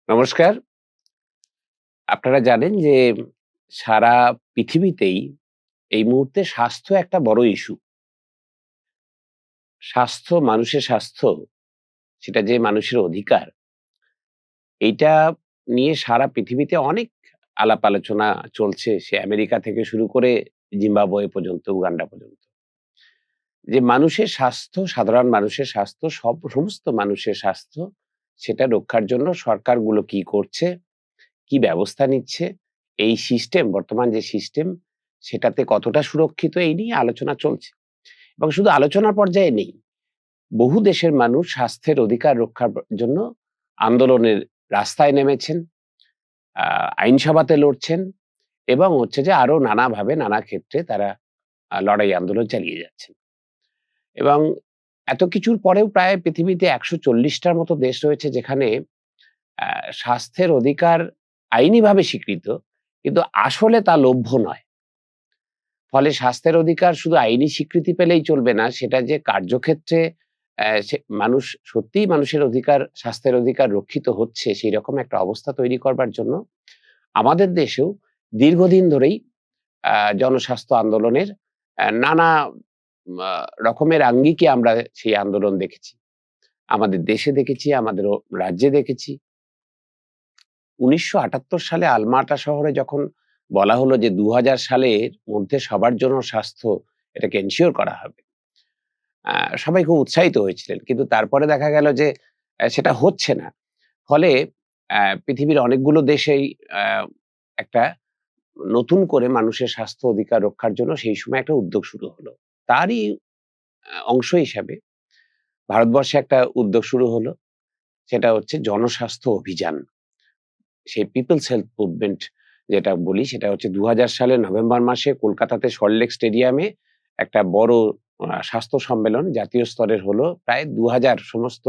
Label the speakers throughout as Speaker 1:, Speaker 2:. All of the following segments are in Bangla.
Speaker 1: নমস্কার। আপনারা জানেন যে সারা পৃথিবীতেই এই মুহূর্তে স্বাস্থ্য একটা বড় ইস্যু। মানুষের স্বাস্থ্য, সেটা যে মানুষের অধিকার, এইটা নিয়ে সারা পৃথিবীতে অনেক আলাপ আলোচনা চলছে। সে আমেরিকা থেকে শুরু করে জিম্বাবুয়ে পর্যন্ত, উগান্ডা পর্যন্ত। যে মানুষের স্বাস্থ্য, সাধারণ মানুষের স্বাস্থ্য, সমস্ত মানুষের স্বাস্থ্য, সেটা রক্ষার জন্য সরকারগুলো কি করছে, কি ব্যবস্থা নিচ্ছে, এই সিস্টেম, বর্তমান যে সিস্টেম, সেটাতে কতটা সুরক্ষিত, এই নিয়ে আলোচনা চলছে। এবং শুধু আলোচনার পর্যায়ে নেই, বহু দেশের মানুষ স্বাস্থ্যের অধিকার রক্ষার জন্য আন্দোলনের রাস্তায় নেমেছেন, আইনসভাতে লড়ছেন, এবং হচ্ছে যে আরো নানাভাবে নানা ক্ষেত্রে তারা লড়াই আন্দোলন চালিয়ে যাচ্ছেন। এবং এত কিছুর পরেও প্রায় পৃথিবীতে ১৪০টার মতো দেশ রয়েছে যেখানে স্বাস্থ্যের অধিকার আইনিভাবে স্বীকৃত, কিন্তু আসলে তা লভ্য নয়। ফলে স্বাস্থ্যের অধিকার শুধু আইনি স্বীকৃতি পেলেই চলবে না, সেটা যে কার্যক্ষেত্রে মানুষ সত্যিই মানুষের অধিকার, স্বাস্থ্যের অধিকার রক্ষিত হচ্ছে, সেই রকম একটা অবস্থা তৈরি করবার জন্য আমাদের দেশেও দীর্ঘদিন ধরেই জনস্বাস্থ্য আন্দোলনের নানা রকমের আঙ্গিকে আমরা সেই আন্দোলন দেখেছি। আমাদের দেশে দেখেছি, আমাদের রাজ্যে দেখেছি। ১৯৭৮ সালে আলমাটা শহরে যখন বলা হলো যে ২০০০ সালের মধ্যে সবার জন্য স্বাস্থ্য, এটাকে এনশিওর করা হবে। সবাই খুব উৎসাহিত হয়েছিলেন। কিন্তু তারপরে দেখা গেল যে সেটা হচ্ছে না। ফলে পৃথিবীর অনেকগুলো দেশেই আ একটা নতুন করে মানুষের স্বাস্থ্য অধিকার রক্ষার জন্য সেই সময় একটা উদ্যোগ শুরু হলো। তারই অংশ হিসাবে ভারতবর্ষে একটা উদ্যোগ শুরু হলো। সেটা হচ্ছে জনস্বাস্থ্য অভিযান। সেই পিপলস হেলথ মুভমেন্ট যেটা বলি, সেটা হচ্ছে ২০০০ সালের নভেম্বর মাসে কলকাতাতে সল্টলেক স্টেডিয়ামে একটা বড় স্বাস্থ্য সম্মেলন জাতীয় স্তরের হলো। প্রায় ২০০০ সমস্ত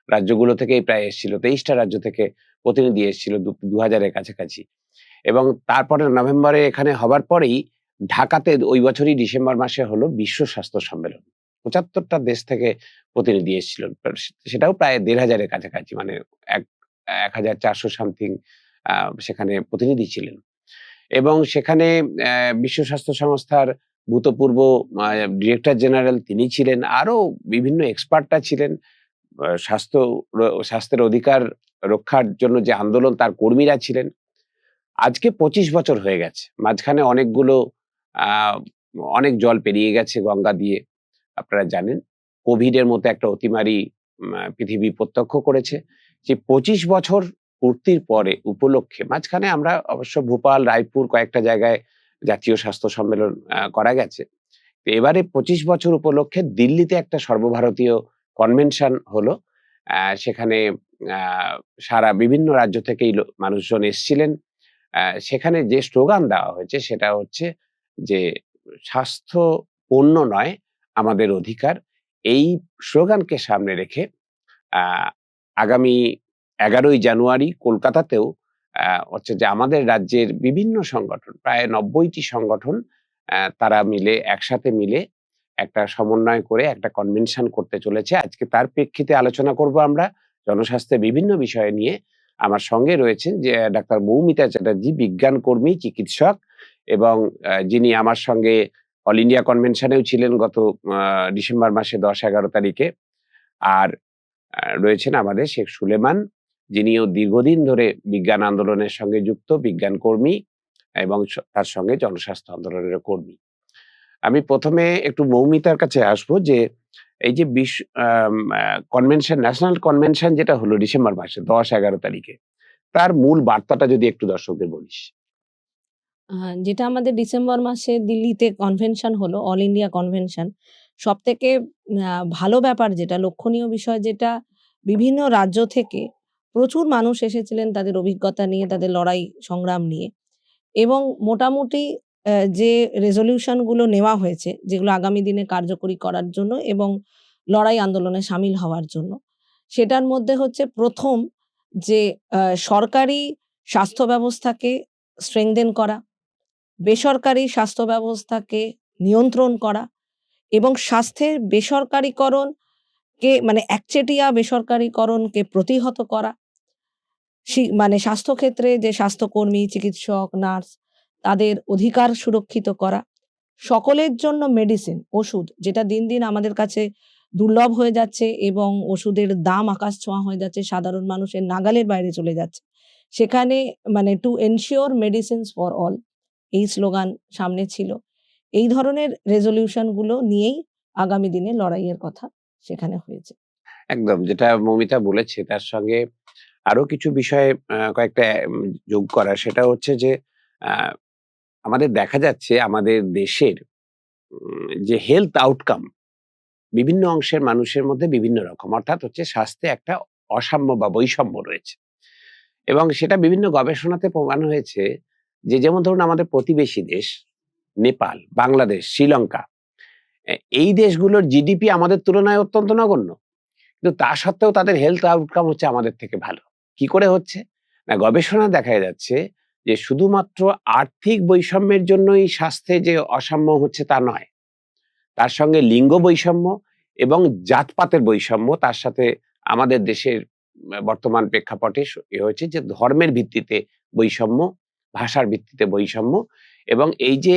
Speaker 1: রাজ্যগুলো থেকেই প্রায় এসছিল। ২৩ টা রাজ্য থেকে প্রতিনিধি এসছিল ২০০০ এর কাছাকাছি। এবং তারপরে নভেম্বরে এখানে হবার পরেই ঢাকাতে ওই বছরই ডিসেম্বর মাসে হলো বিশ্ব স্বাস্থ্য সম্মেলন। ৭৫ টা দেশ থেকে প্রতিনিধি এসছিল। সেটাও প্রায় ১৫০০ এর কাছাকাছি, মানে এক ১,৪০০ সামথিং আ সেখানে প্রতিনিধি ছিলেন। এবং সেখানে বিশ্ব স্বাস্থ্য সংস্থার ভূতপূর্ব আ ডিরেক্টর জেনারেল তিনি ছিলেন। আরো বিভিন্ন এক্সপার্টরা ছিলেন। আ স্বাস্থ্য র স্বাস্থ্যের অধিকার রক্ষার জন্য যে আন্দোলন, তার কর্মীরা ছিলেন। আজকে ২৫ বছর হয়ে গেছে। মাঝখানে আ অনেক জল পেরিয়ে গেছে গঙ্গা দিয়ে। আপনারা জানেন। কোভিড এর মতো একটা অতিমারি পৃথিবী প্রত্যক্ষ করেছে। যে ২৫ বছর পূর্তির পরে উপলক্ষে মাঝখানে আমরা অবশ্য ভোপাল, রায়পুর কয়েকটা জায়গায় জাতীয় স্বাস্থ্য সম্মেলন করা গেছে। তো এবারে ২৫ বছর উপলক্ষে দিল্লিতে একটা সর্বভারতীয় কনভেনশন হলো। সেখানে আ সারা বিভিন্ন রাজ্য থেকেই মানুষজন এসছিলেন। সেখানে যে স্লোগান দেওয়া হয়েছে সেটা হচ্ছে যে, "স্বাস্থ্য পণ্য নয়, আমাদের অধিকার।" এই স্লোগানকে সামনে রেখে আ আগামী ১১ই জানুয়ারি কলকাতাতেও হচ্ছে যে আমাদের রাজ্যের বিভিন্ন সংগঠন, প্রায় ৯০ টি সংগঠন, তারা মিলে একসাথে মিলে একটা সমন্বয় করে একটা কনভেনশন করতে চলেছে। আজকে তার প্রেক্ষিতে আলোচনা করব আমরা জনস্বাস্থ্যের বিভিন্ন বিষয় নিয়ে। আমার সঙ্গে রয়েছেন যে ডাক্তার মৌমিতা চ্যাটার্জী, বিজ্ঞান কর্মী, চিকিৎসক, এবং যিনি আমার সঙ্গে অল ইন্ডিয়া কনভেনশনেও ছিলেন গত আ ডিসেম্বর মাসে ১০-১১ তারিখে। আর রয়েছেন আমাদের শেখ সুলেমান, যিনিও দীর্ঘদিন ধরে বিজ্ঞান আন্দোলনের সঙ্গে যুক্ত, বিজ্ঞান কর্মী, এবং তার সঙ্গে জনস্বাস্থ্য আন্দোলনেরও কর্মী। আমি ১ম এ একটু মৌমিতার কাছে আসবো যে, এই যে কনভেনশন, ন্যাশনাল কনভেনশন যেটা হলো ডিসেম্বর মাসে ১০-১১ তারিখে, তার মূল বার্তাটা যদি একটু দর্শকদের বলিস।
Speaker 2: আ যেটা আমাদের ডিসেম্বর মাসে দিল্লিতে কনভেনশন হলো, অল ইন্ডিয়া কনভেনশন। সবথেকে ভালো ব্যাপার যেটা, লক্ষণীয় বিষয় যেটা, বিভিন্ন রাজ্য থেকে প্রচুর মানুষ এসেছিলেন তাদের অভিজ্ঞতা নিয়ে, তাদের লড়াই সংগ্রাম নিয়ে। এবং মোটামুটি যে রেজোলিউশন গুলো নেওয়া হয়েছে, যেগুলো আগামী দিনে কার্যকরী করার জন্য এবং লড়াই আন্দোলনে শামিল হওয়ার জন্য, সেটার মধ্যে হচ্ছে ১ম যে আ সরকারি স্বাস্থ্য ব্যবস্থাকে স্ট্রেংথেন করা, বেসরকারি স্বাস্থ্য ব্যবস্থাকে নিয়ন্ত্রণ করা এবং স্বাস্থ্যের বেসরকারীকরণকে, মানে একচেটিয়া বেসরকারীকরণকে প্রতিহত করা। মানে স্বাস্থ্যক্ষেত্রে যে স্বাস্থ্যকর্মী, চিকিৎসক, নার্স তাদের অধিকার সুরক্ষিত করা। সকলের জন্য মেডিসিন, ওষুধ যেটা দিন, দিন আমাদের কাছে দুর্লভ হয়ে যাচ্ছে এবং ওষুধের দাম আকাশছোঁয়া হয়ে যাচ্ছে। সাধারণ মানুষের নাগালের বাইরে চলে যাচ্ছে। সেখানে মানে to ensure medicines for all এই স্লোগান সামনে ছিল। এই ধরনের রেজোলিউশন গুলো নিয়েই আগামী দিনে লড়াইয়ের কথা সেখানে হয়েছে।
Speaker 1: একদম যেটা মৌমিতা বলেছে তার সঙ্গে আরো কিছু বিষয় কয়েকটা যোগ করা সেটা হচ্ছে যে আ আমাদের দেখা যাচ্ছে আমাদের দেশের যে হেলথ আউটকাম বিভিন্ন অংশের মানুষের মধ্যে বিভিন্ন রকম। অর্থাৎ হচ্ছে স্বাস্থ্যে একটা অসাম্য বা বৈষম্য রয়েছে। এবং সেটা বিভিন্ন গবেষণাতে প্রমাণ হয়েছে যে যেমন ধরুন আমাদের প্রতিবেশী দেশ নেপাল, বাংলাদেশ, শ্রীলঙ্কা এই দেশগুলোর জিডিপি আমাদের তুলনায় অত্যন্ত নগণ্য। কিন্তু তা সত্ত্বেও তাদের হেলথ আউটকাম হচ্ছে আমাদের থেকে ভালো। কি করে হচ্ছে? না গবেষণায় দেখা যাচ্ছে যে শুধুমাত্র আর্থিক বৈষম্যের জন্যই স্বাস্থ্যে যে অসাম্য হচ্ছে তা নয়। তার সঙ্গে লিঙ্গ বৈষম্য এবং জাতপাতের বৈষম্য তার সাথে আমাদের দেশের বর্তমান প্রেক্ষাপটে হয়েছে যে ধর্মের ভিত্তিতে বৈষম্য, ভাষার ভিত্তিতে বৈষম্য এবং এই যে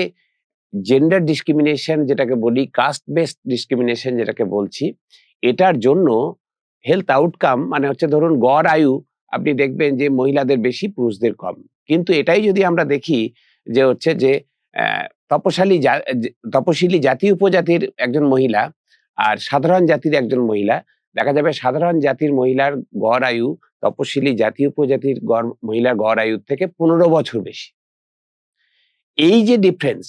Speaker 1: জেন্ডার ডিসক্রিমিনেশন যেটাকে বলি, কাস্ট বেসড ডিসক্রিমিনেশন যেটাকে বলছি, এটার জন্য হেলথ আউটকাম মানে হচ্ছে ধরুন গড় আয়ু আপনি দেখবেন যে মহিলাদের বেশি পুরুষদের কম। কিন্তু এটাই যদি আমরা দেখি যে হচ্ছে যে তপশিলি জাতি উপজাতির একজন মহিলা আর সাধারণ জাতির একজন মহিলা দেখা যাবে সাধারণ জাতির মহিলার গড় আয়ু তপশিলি জাতি উপজাতির মহিলার গড় আয়ুর থেকে 15 বছর বেশি। এই যে ডিফারেন্স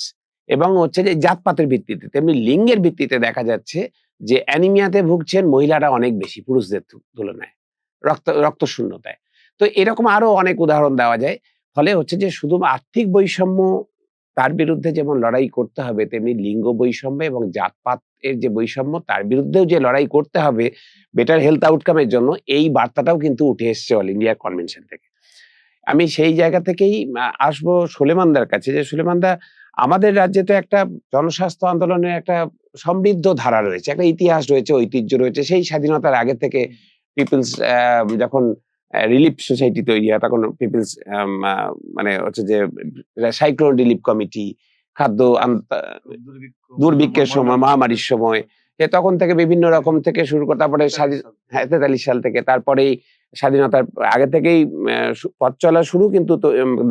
Speaker 1: এবং হচ্ছে যে জাতপাতের ভিত্তিতে তেমনি লিঙ্গের ভিত্তিতে দেখা যাচ্ছে যে অ্যানিমিয়াতে ভুগছেন মহিলারা অনেক বেশি পুরুষদের তুলনায় রক্ত শূন্যতায়। তো এরকম আরো অনেক উদাহরণ দেওয়া যায়। ফলে হচ্ছে যে শুধু আর্থিক বৈষম্য তার বিরুদ্ধে যেমন লড়াই করতে হবে তেমনি লিঙ্গ বৈষম্য এবং জাতপাতের যে বৈষম্য তার বিরুদ্ধেও যে লড়াই করতে হবে বেটার হেলথ আউটকামের জন্য এই বার্তাটাও কিন্তু উঠে এসছে অল ইন্ডিয়া কনভেনশন থেকে। আমি সেই জায়গা থেকেই আসবো সুলেমানদার কাছে যে সুলেমানদা আমাদের রাজ্যে তো একটা জনস্বাস্থ্য আন্দোলনের একটা সমৃদ্ধ ধারা রয়েছে, একটা ইতিহাস রয়েছে, ঐতিহ্য রয়েছে। সেই স্বাধীনতার আগে থেকে পিপলস যখন রিলিফ সোসাইটি তৈরি হয় তখন পিপলস মানে হচ্ছে যে সাইক্লোন রিলিফ কমিটি, খাদ্য দুর্ভিক্ষের সময়, মহামারীর সময় তখন থেকে বিভিন্ন রকম থেকে শুরু করে তারপরে 43 সাল থেকে তারপরেই স্বাধীনতার আগে থেকেই পথ চলা শুরু কিন্তু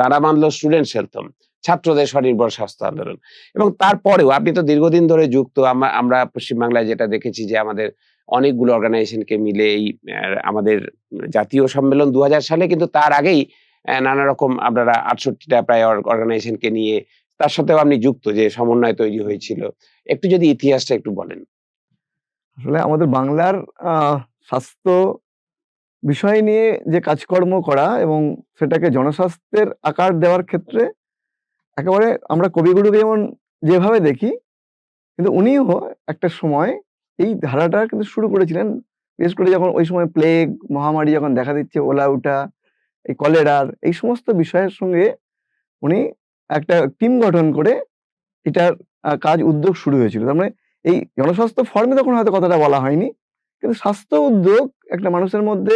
Speaker 1: দাঁড়া বাঁধলো স্টুডেন্টস হেলথ হোম, ছাত্রদের স্বনির্ভর স্বাস্থ্য আন্দোলন এবং তারপরেও আপনি তো দীর্ঘদিন ধরে যুক্ত। আমরা পশ্চিমবাংলায় যেটা দেখেছি যে আমাদের অনেকগুলো অর্গানাইজেশনকে মিলে এই আমাদের জাতীয় সম্মেলন 2000 সালে কিন্তু তার আগেই নানা রকম আপনারা 68টা প্রায় অর্গানাইজেশনকে নিয়ে তার সাথেও আপনি যুক্ত যে সমন্বয় তৈরি হয়েছিল। একটু যদি ইতিহাসটা একটু বলেন।
Speaker 3: আসলে আমাদের বাংলার স্বাস্থ্য বিষয় নিয়ে যে কাজকর্ম করা এবং সেটাকে জনস্বাস্থ্যের আকার দেওয়ার ক্ষেত্রে একেবারে আমরা কবিগুরুকে যেমন যেভাবে দেখি কিন্তু উনিও একটা সময় এই ধারাটা কিন্তু শুরু করেছিলেন। বিশেষ করে যখন ওই সময় প্লেগ মহামারী যখন দেখা দিচ্ছে, ওলা উঠা, এই কলেরার এই সমস্ত বিষয়ের সঙ্গে উনি একটা টিম গঠন করে এটার কাজ উদ্যোগ শুরু হয়েছিল। তার মানে এই জনস্বাস্থ্য ফর্মে তখন হয়তো কথাটা বলা হয়নি, কিন্তু স্বাস্থ্য উদ্যোগ একটা মানুষের মধ্যে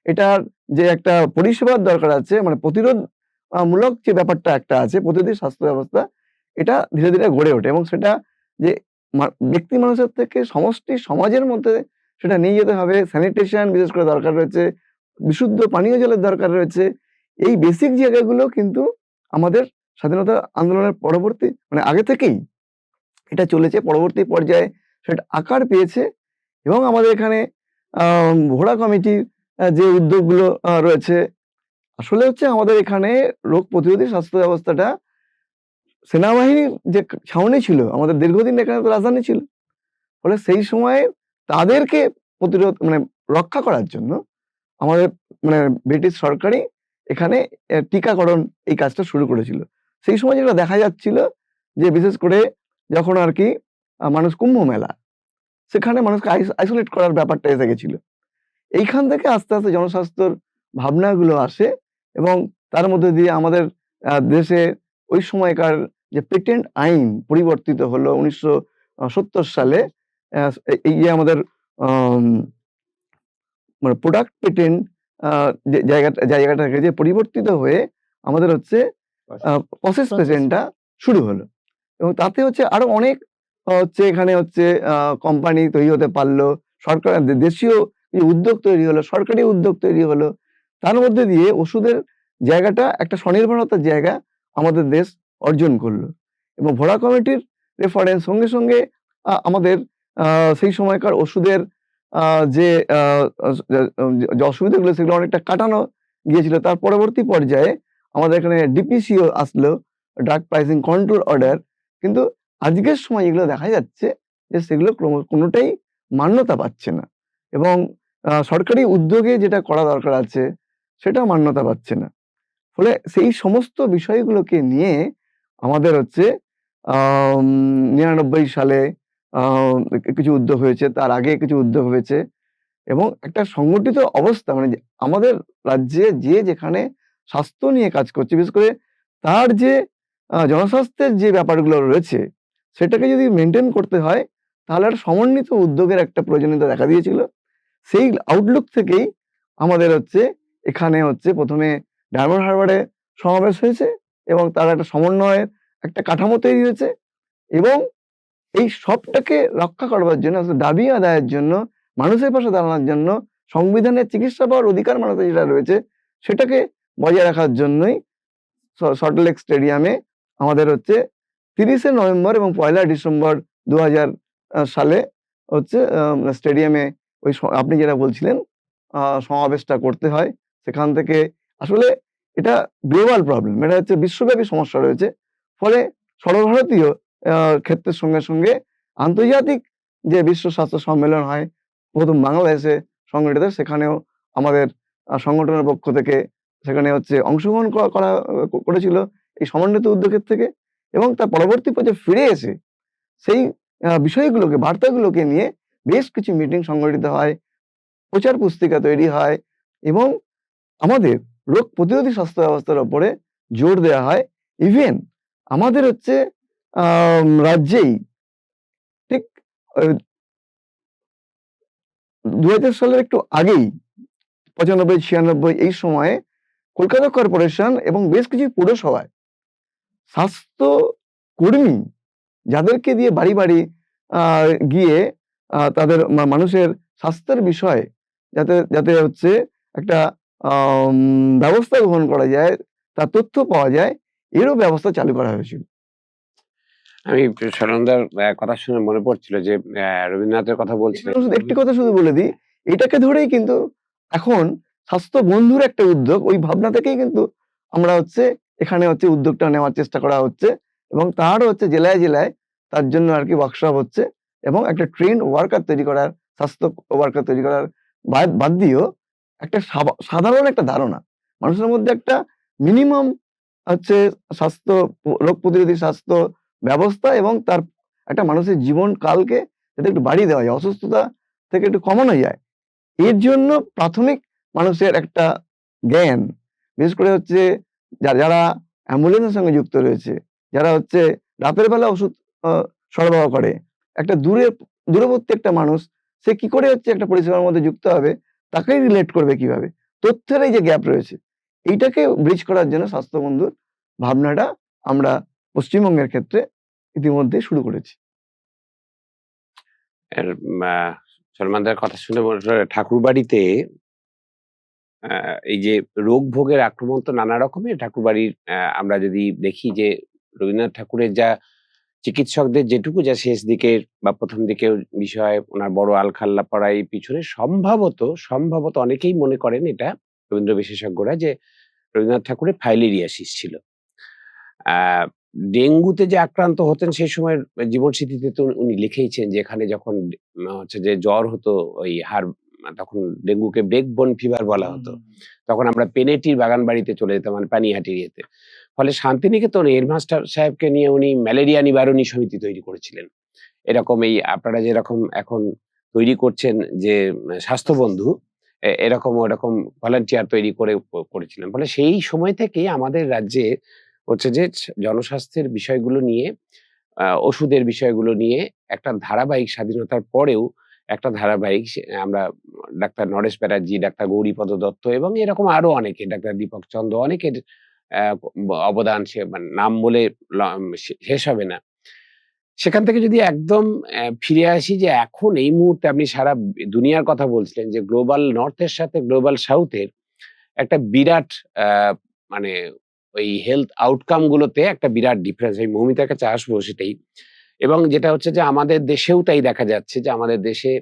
Speaker 3: এটার যে একটা পরিষেবার দরকার আছে, মানে প্রতিরোধ মূলক যে ব্যাপারটা একটা আছে প্রতিরোধী স্বাস্থ্য ব্যবস্থা, এটা ধীরে ধীরে গড়ে ওঠে এবং সেটা যে ব্যক্তি মানুষের থেকে সমষ্টি সমাজের মধ্যে সেটা নিয়ে যেতে হবে। স্যানিটেশন বিশেষ করে দরকার রয়েছে, বিশুদ্ধ পানীয় জলের দরকার রয়েছে। এই বেসিক জায়গাগুলো কিন্তু আমাদের স্বাধীনতা আন্দোলনের পরবর্তী মানে আগে থেকেই এটা চলেছে, পরবর্তী পর্যায়ে সেটা আকার পেয়েছে এবং আমাদের এখানে ভোড়া কমিটির যে উদ্যোগগুলো রয়েছে, আসলে হচ্ছে আমাদের এখানে রোগ প্রতিরোধী স্বাস্থ্য ব্যবস্থাটা সেনাবাহিনীর যে ছাউনি ছিল, আমাদের দীর্ঘদিন এখানে তো রাজধানী ছিল। ফলে সেই সময়ে তাদেরকে প্রতিরোধ মানে রক্ষা করার জন্য আমাদের মানে ব্রিটিশ সরকারই এখানে টিকাকরণ এই কাজটা শুরু করেছিল। সেই সময় যেটা দেখা যাচ্ছিল যে বিশেষ করে যখন আরকি মানুষ কুম্ভ মেলা, সেখানে মানুষকে আইসোলেট করার ব্যাপারটা এসে গেছিল। এইখান থেকে আস্তে আস্তে জনস্বাস্থ্যর ভাবনাগুলো আসে এবং তার মধ্যে দিয়ে আমাদের দেশে ওই সময়কার যে পেটেন্ট আইন পরিবর্তিত হলো 1970 সালে। এই যে আমাদের মানে প্রোডাক্ট পেটেন্ট যে জায়গাটা থেকে যে পরিবর্তিত হয়ে আমাদের হচ্ছে প্রসেস
Speaker 2: Process.
Speaker 3: পেশেন্টটা শুরু হলো এবং তাতে হচ্ছে আরো অনেক হচ্ছে এখানে হচ্ছে কোম্পানি তৈরি হতে পারলো, সরকার দেশীয় কিছু উদ্যোগ তৈরি হলো, সরকারি উদ্যোগ তৈরি হলো। তার মধ্যে দিয়ে ওষুধের জায়গাটা একটা স্বনির্ভরতার জায়গা আমাদের দেশ অর্জন করলো এবং ভোরা কমিটির রেফারেন্স সঙ্গে সঙ্গে আমাদের সেই সময়কার ওষুধের যে যে অসুবিধাগুলো সেগুলো অনেকটা কাটানো গিয়েছিল। তার পরবর্তী পর্যায়ে আমাদের এখানে ডিপিসিও আসলো, ড্রাগ প্রাইসিং কন্ট্রোল অর্ডার। কিন্তু আজকের সময় এগুলো দেখা যাচ্ছে যে সেগুলো কোনোটাই মান্যতা পাচ্ছে না এবং সরকারি উদ্যোগে যেটা করা দরকার আছে সেটাও মান্যতা পাচ্ছে না। ফলে সেই সমস্ত বিষয়গুলোকে নিয়ে আমাদের হচ্ছে ৯৯ সালে কিছু উদ্যোগ হয়েছে, তার আগে কিছু উদ্যোগ হয়েছে এবং একটা সংগঠিত অবস্থা মানে আমাদের রাজ্যে যে যেখানে স্বাস্থ্য নিয়ে কাজ করছে, বিশেষ করে তার যে জনস্বাস্থ্যের যে ব্যাপারগুলো রয়েছে সেটাকে যদি মেনটেন করতে হয় তাহলে একটা সমন্বিত উদ্যোগের একটা প্রয়োজনীয়তা দেখা দিয়েছিল। সেই আউটলুক থেকেই আমাদের হচ্ছে এখানে হচ্ছে প্রথমে ডায়মন্ড হারবারে সমাবেশ হয়েছে এবং তার একটা সমন্বয়ের একটা কাঠামো তৈরি হয়েছে এবং এই সবটাকে রক্ষা করবার জন্য দাবি আদায়ের জন্য মানুষের পাশে দাঁড়ানোর জন্য সংবিধানের চিকিৎসা পাওয়ার অধিকার মানুষের যেটা রয়েছে সেটাকে বজায় রাখার জন্যই সল্টলেক স্টেডিয়ামে আমাদের হচ্ছে 30শে নভেম্বর এবং 1লা ডিসেম্বর 2000 সালে হচ্ছে স্টেডিয়ামে ওই আপনি যেটা বলছিলেন সমাবেশটা করতে হয়। সেখান থেকে আসলে এটা গ্লোবাল প্রবলেম, এটা হচ্ছে বিশ্বব্যাপী সমস্যা রয়েছে। ফলে সর্বভারতীয় ক্ষেত্রের সঙ্গে সঙ্গে আন্তর্জাতিক যে বিশ্ব স্বাস্থ্য সম্মেলন হয় প্রথম বাংলাদেশে সংগঠিত, সেখানেও আমাদের সংগঠনের পক্ষ থেকে সেখানে হচ্ছে অংশগ্রহণ করেছিল এই সমন্বিত উদ্যোগের থেকে এবং তার পরবর্তী পর্যায়ে ফিরে এসে সেই বিষয়গুলোকে বার্তাগুলোকে নিয়ে বেশ কিছু মিটিং সংগঠিত হয়, প্রচার পুস্তিকা তৈরি হয় এবং আমাদের রোগ প্রতিরোধী স্বাস্থ্য ব্যবস্থার উপরে জোর দেওয়া হয়। ইভেন আমাদের হচ্ছে রাজ্যেই ঠিক 2000 সালের একটু আগেই 95-96 এই সময়ে কলকাতা কর্পোরেশন এবং বেশ কিছু পৌরসভায় স্বাস্থ্য কর্মী যাদেরকে দিয়ে বাড়ি বাড়ি গিয়ে তাদের মানুষের স্বাস্থ্যের বিষয়ে যাতে যাতে হচ্ছে একটা ব্যবস্থা গ্রহণ করা যায়, তার তথ্য পাওয়া যায়, এরও ব্যবস্থা চালু করা হয়েছিল।
Speaker 1: আমি সালনদার কথা শুনে মনে পড়ছিল যে রবীন্দ্রনাথের কথা বলছিলেন।
Speaker 3: শুধু একটি কথা শুধু বলে দিই, এটাকে ধরেই কিন্তু এখন স্বাস্থ্য বন্ধুর একটা উদ্যোগ, ওই ভাবনা থেকেই কিন্তু আমরা হচ্ছে এখানে হচ্ছে উদ্যোগটা নেওয়ার চেষ্টা করা হচ্ছে এবং তারও হচ্ছে জেলায় জেলায় তার জন্য আর কি ওয়ার্কশপ হচ্ছে এবং একটা ট্রেন্ড ওয়ার্কার তৈরি করার, স্বাস্থ্য ওয়ার্কার তৈরি করার বাদ দিয়েও একটা সাধারণ একটা ধারণা মানুষের মধ্যে একটা মিনিমাম হচ্ছে স্বাস্থ্য রোগ প্রতিরোধী স্বাস্থ্য ব্যবস্থা এবং তার একটা মানুষের জীবন কালকে যাতে একটু বাড়িয়ে দেওয়া যায়, অসুস্থতা থেকে একটু কমানো যায়, এর জন্য প্রাথমিক মানুষের একটা জ্ঞান, বিশেষ করে হচ্ছে যারা অ্যাম্বুলেন্সের সঙ্গে যুক্ত রয়েছে, যারা হচ্ছে রাতের বেলা ওষুধ সরবরাহ করে, একটা দূরবর্তী একটা মানুষ সে কি করে হচ্ছে একটা পরিষেবার মধ্যে যুক্ত হবে, তাকেই রিলেট করবে কিভাবে, তথ্যের এই যে গ্যাপ রয়েছে এইটাকে ব্রিজ করার জন্য স্বাস্থ্যবন্ধুর ভাবনাটা আমরা পশ্চিমবঙ্গের ক্ষেত্রে ইতিমধ্যে শুরু করেছি।
Speaker 1: সলমানদার কথা শুনে ঠাকুরবাড়িতে এই যে রোগ ভোগের আক্রমণ তো নানা রকমের ঠাকুরবাড়ির, আমরা যদি দেখি যে রবীন্দ্রনাথ ঠাকুরের যা চিকিৎসকদের যেটুকু যা শেষ দিকের বা প্রথম দিকের বিষয় ওনার বড় আলখাল্লা পড়াই পিছনে সম্ভবত অনেকেই মনে করেন এটা রবীন্দ্র বিশেষজ্ঞরা যে রবীন্দ্রনাথ ঠাকুরের ফাইলেরিয়াসিস ছিল। ডেঙ্গুতে যে আক্রান্ত হতেন সেই সময় জীবন স্মৃতিতে তো উনি লিখেইছেন যে এখানে যখন হচ্ছে যে জ্বর হতো ওই তখন ডেঙ্গুকে ব্রেক বোন ফিভার বলা হতো, তখন আমরা পেনেটির বাগান বাড়িতে চলে যেতাম, মানে পানিহাটির ইয়েতে। ফলে শান্তিনিকেতন হেডমাস্টার সাহেবকে নিয়ে উনি ম্যালেরিয়া নিবারণী সমিতি তৈরি করেছিলেন। এরকম এই আপনারা যেরকম এখন তৈরি করছেন যে স্বাস্থ্যবন্ধু, এরকম ওরকম ভলান্টিয়ার তৈরি করেছিলেন। ফলে সেই সময় থেকেই আমাদের রাজ্যে হচ্ছে যে জনস্বাস্থ্যের বিষয়গুলো নিয়ে, ওষুধের বিষয়গুলো নিয়ে একটা ধারাবাহিক, স্বাধীনতার পরেও একটা ধারাবাহিক আমরা ডাক্তার নরেশ ব্যানার্জি, ডাক্তার গৌরীপদ দত্ত এবং এরকম আরো অনেকে, ডাক্তার দীপক চন্দ্র, অনেকের অবদান সে মানে নাম বলে শেষ হবে না। সেখান থেকে যদি একদম ফিরে আসি যে এখন এই মুহূর্তে আপনি সারা দুনিয়ার কথা বলছিলেন যে গ্লোবাল নর্থের সাথে গ্লোবাল সাউথের একটা বিরাট মানে ওই হেলথ আউটকাম গুলোতে একটা বিরাট ডিফারেন্স। আমি মৌমিতার কাছে আসবো সেটাই। এবং যেটা হচ্ছে যে আমাদের দেশেও তাই দেখা যাচ্ছে যে আমাদের দেশে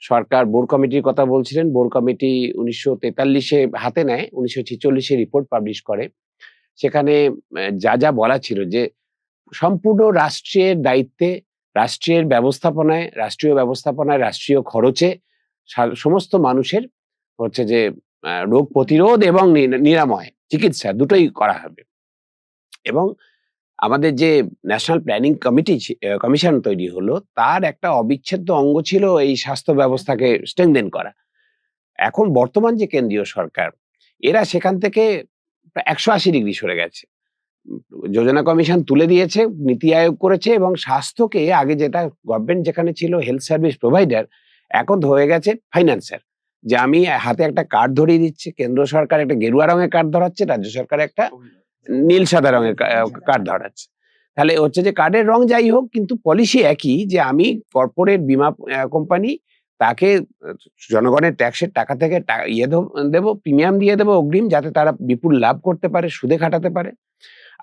Speaker 1: সরকার বোর কমিটির কথা বলছিলেন। বোর কমিটি ১৯৪৩ হাতে নেয়, ১৯৪৬ রিপোর্ট পাবলিশ করে। সেখানে যা বলা ছিল যে সম্পূর্ণ রাষ্ট্রের দায়িত্বে, রাষ্ট্রীয় ব্যবস্থাপনায়, রাষ্ট্রীয় খরচে সমস্ত মানুষের হচ্ছে যে রোগ প্রতিরোধ এবং নিরাময় চিকিৎসা দুটোই করা হবে। এবং আমাদের যে ন্যাশনাল প্ল্যানিং কমিশন তৈরি হলো, তার একটা অবিচ্ছেদ্য অঙ্গ ছিল এই স্বাস্থ্য ব্যবস্থাকে স্ট্রেংথেন করা। এখন বর্তমান যে কেন্দ্রীয় সরকার, এরা সেখান থেকে ১৮০ ডিগ্রি সরে গেছে। যোজনা কমিশন তুলে দিয়েছে, নীতি আয়োগ করেছে এবং স্বাস্থ্যকে আগে যেটা গভর্নমেন্ট যেখানে ছিল হেলথ সার্ভিস প্রোভাইডার, এখন হয়ে গেছে ফাইন্যান্সার। যে আমি হাতে একটা কার্ড ধরিয়ে দিচ্ছি, কেন্দ্র সরকার একটা গেরুয়া রঙের কার্ড ধরাচ্ছে, রাজ্য সরকার একটা নীল সাদা রঙের কার্ড ধরাচ্ছে। তাহলে হচ্ছে যে কার্ডের রং যাই হোক, কিন্তু পলিসি একই, যে আমি কর্পোরেট বীমা কোম্পানি তাকে জনগণের ট্যাক্সের টাকা থেকে দেবো, প্রিমিয়াম দিয়ে দেবো অগ্রিম, যাতে তারা বিপুল লাভ করতে পারে, সুদে খাটাতে পারে।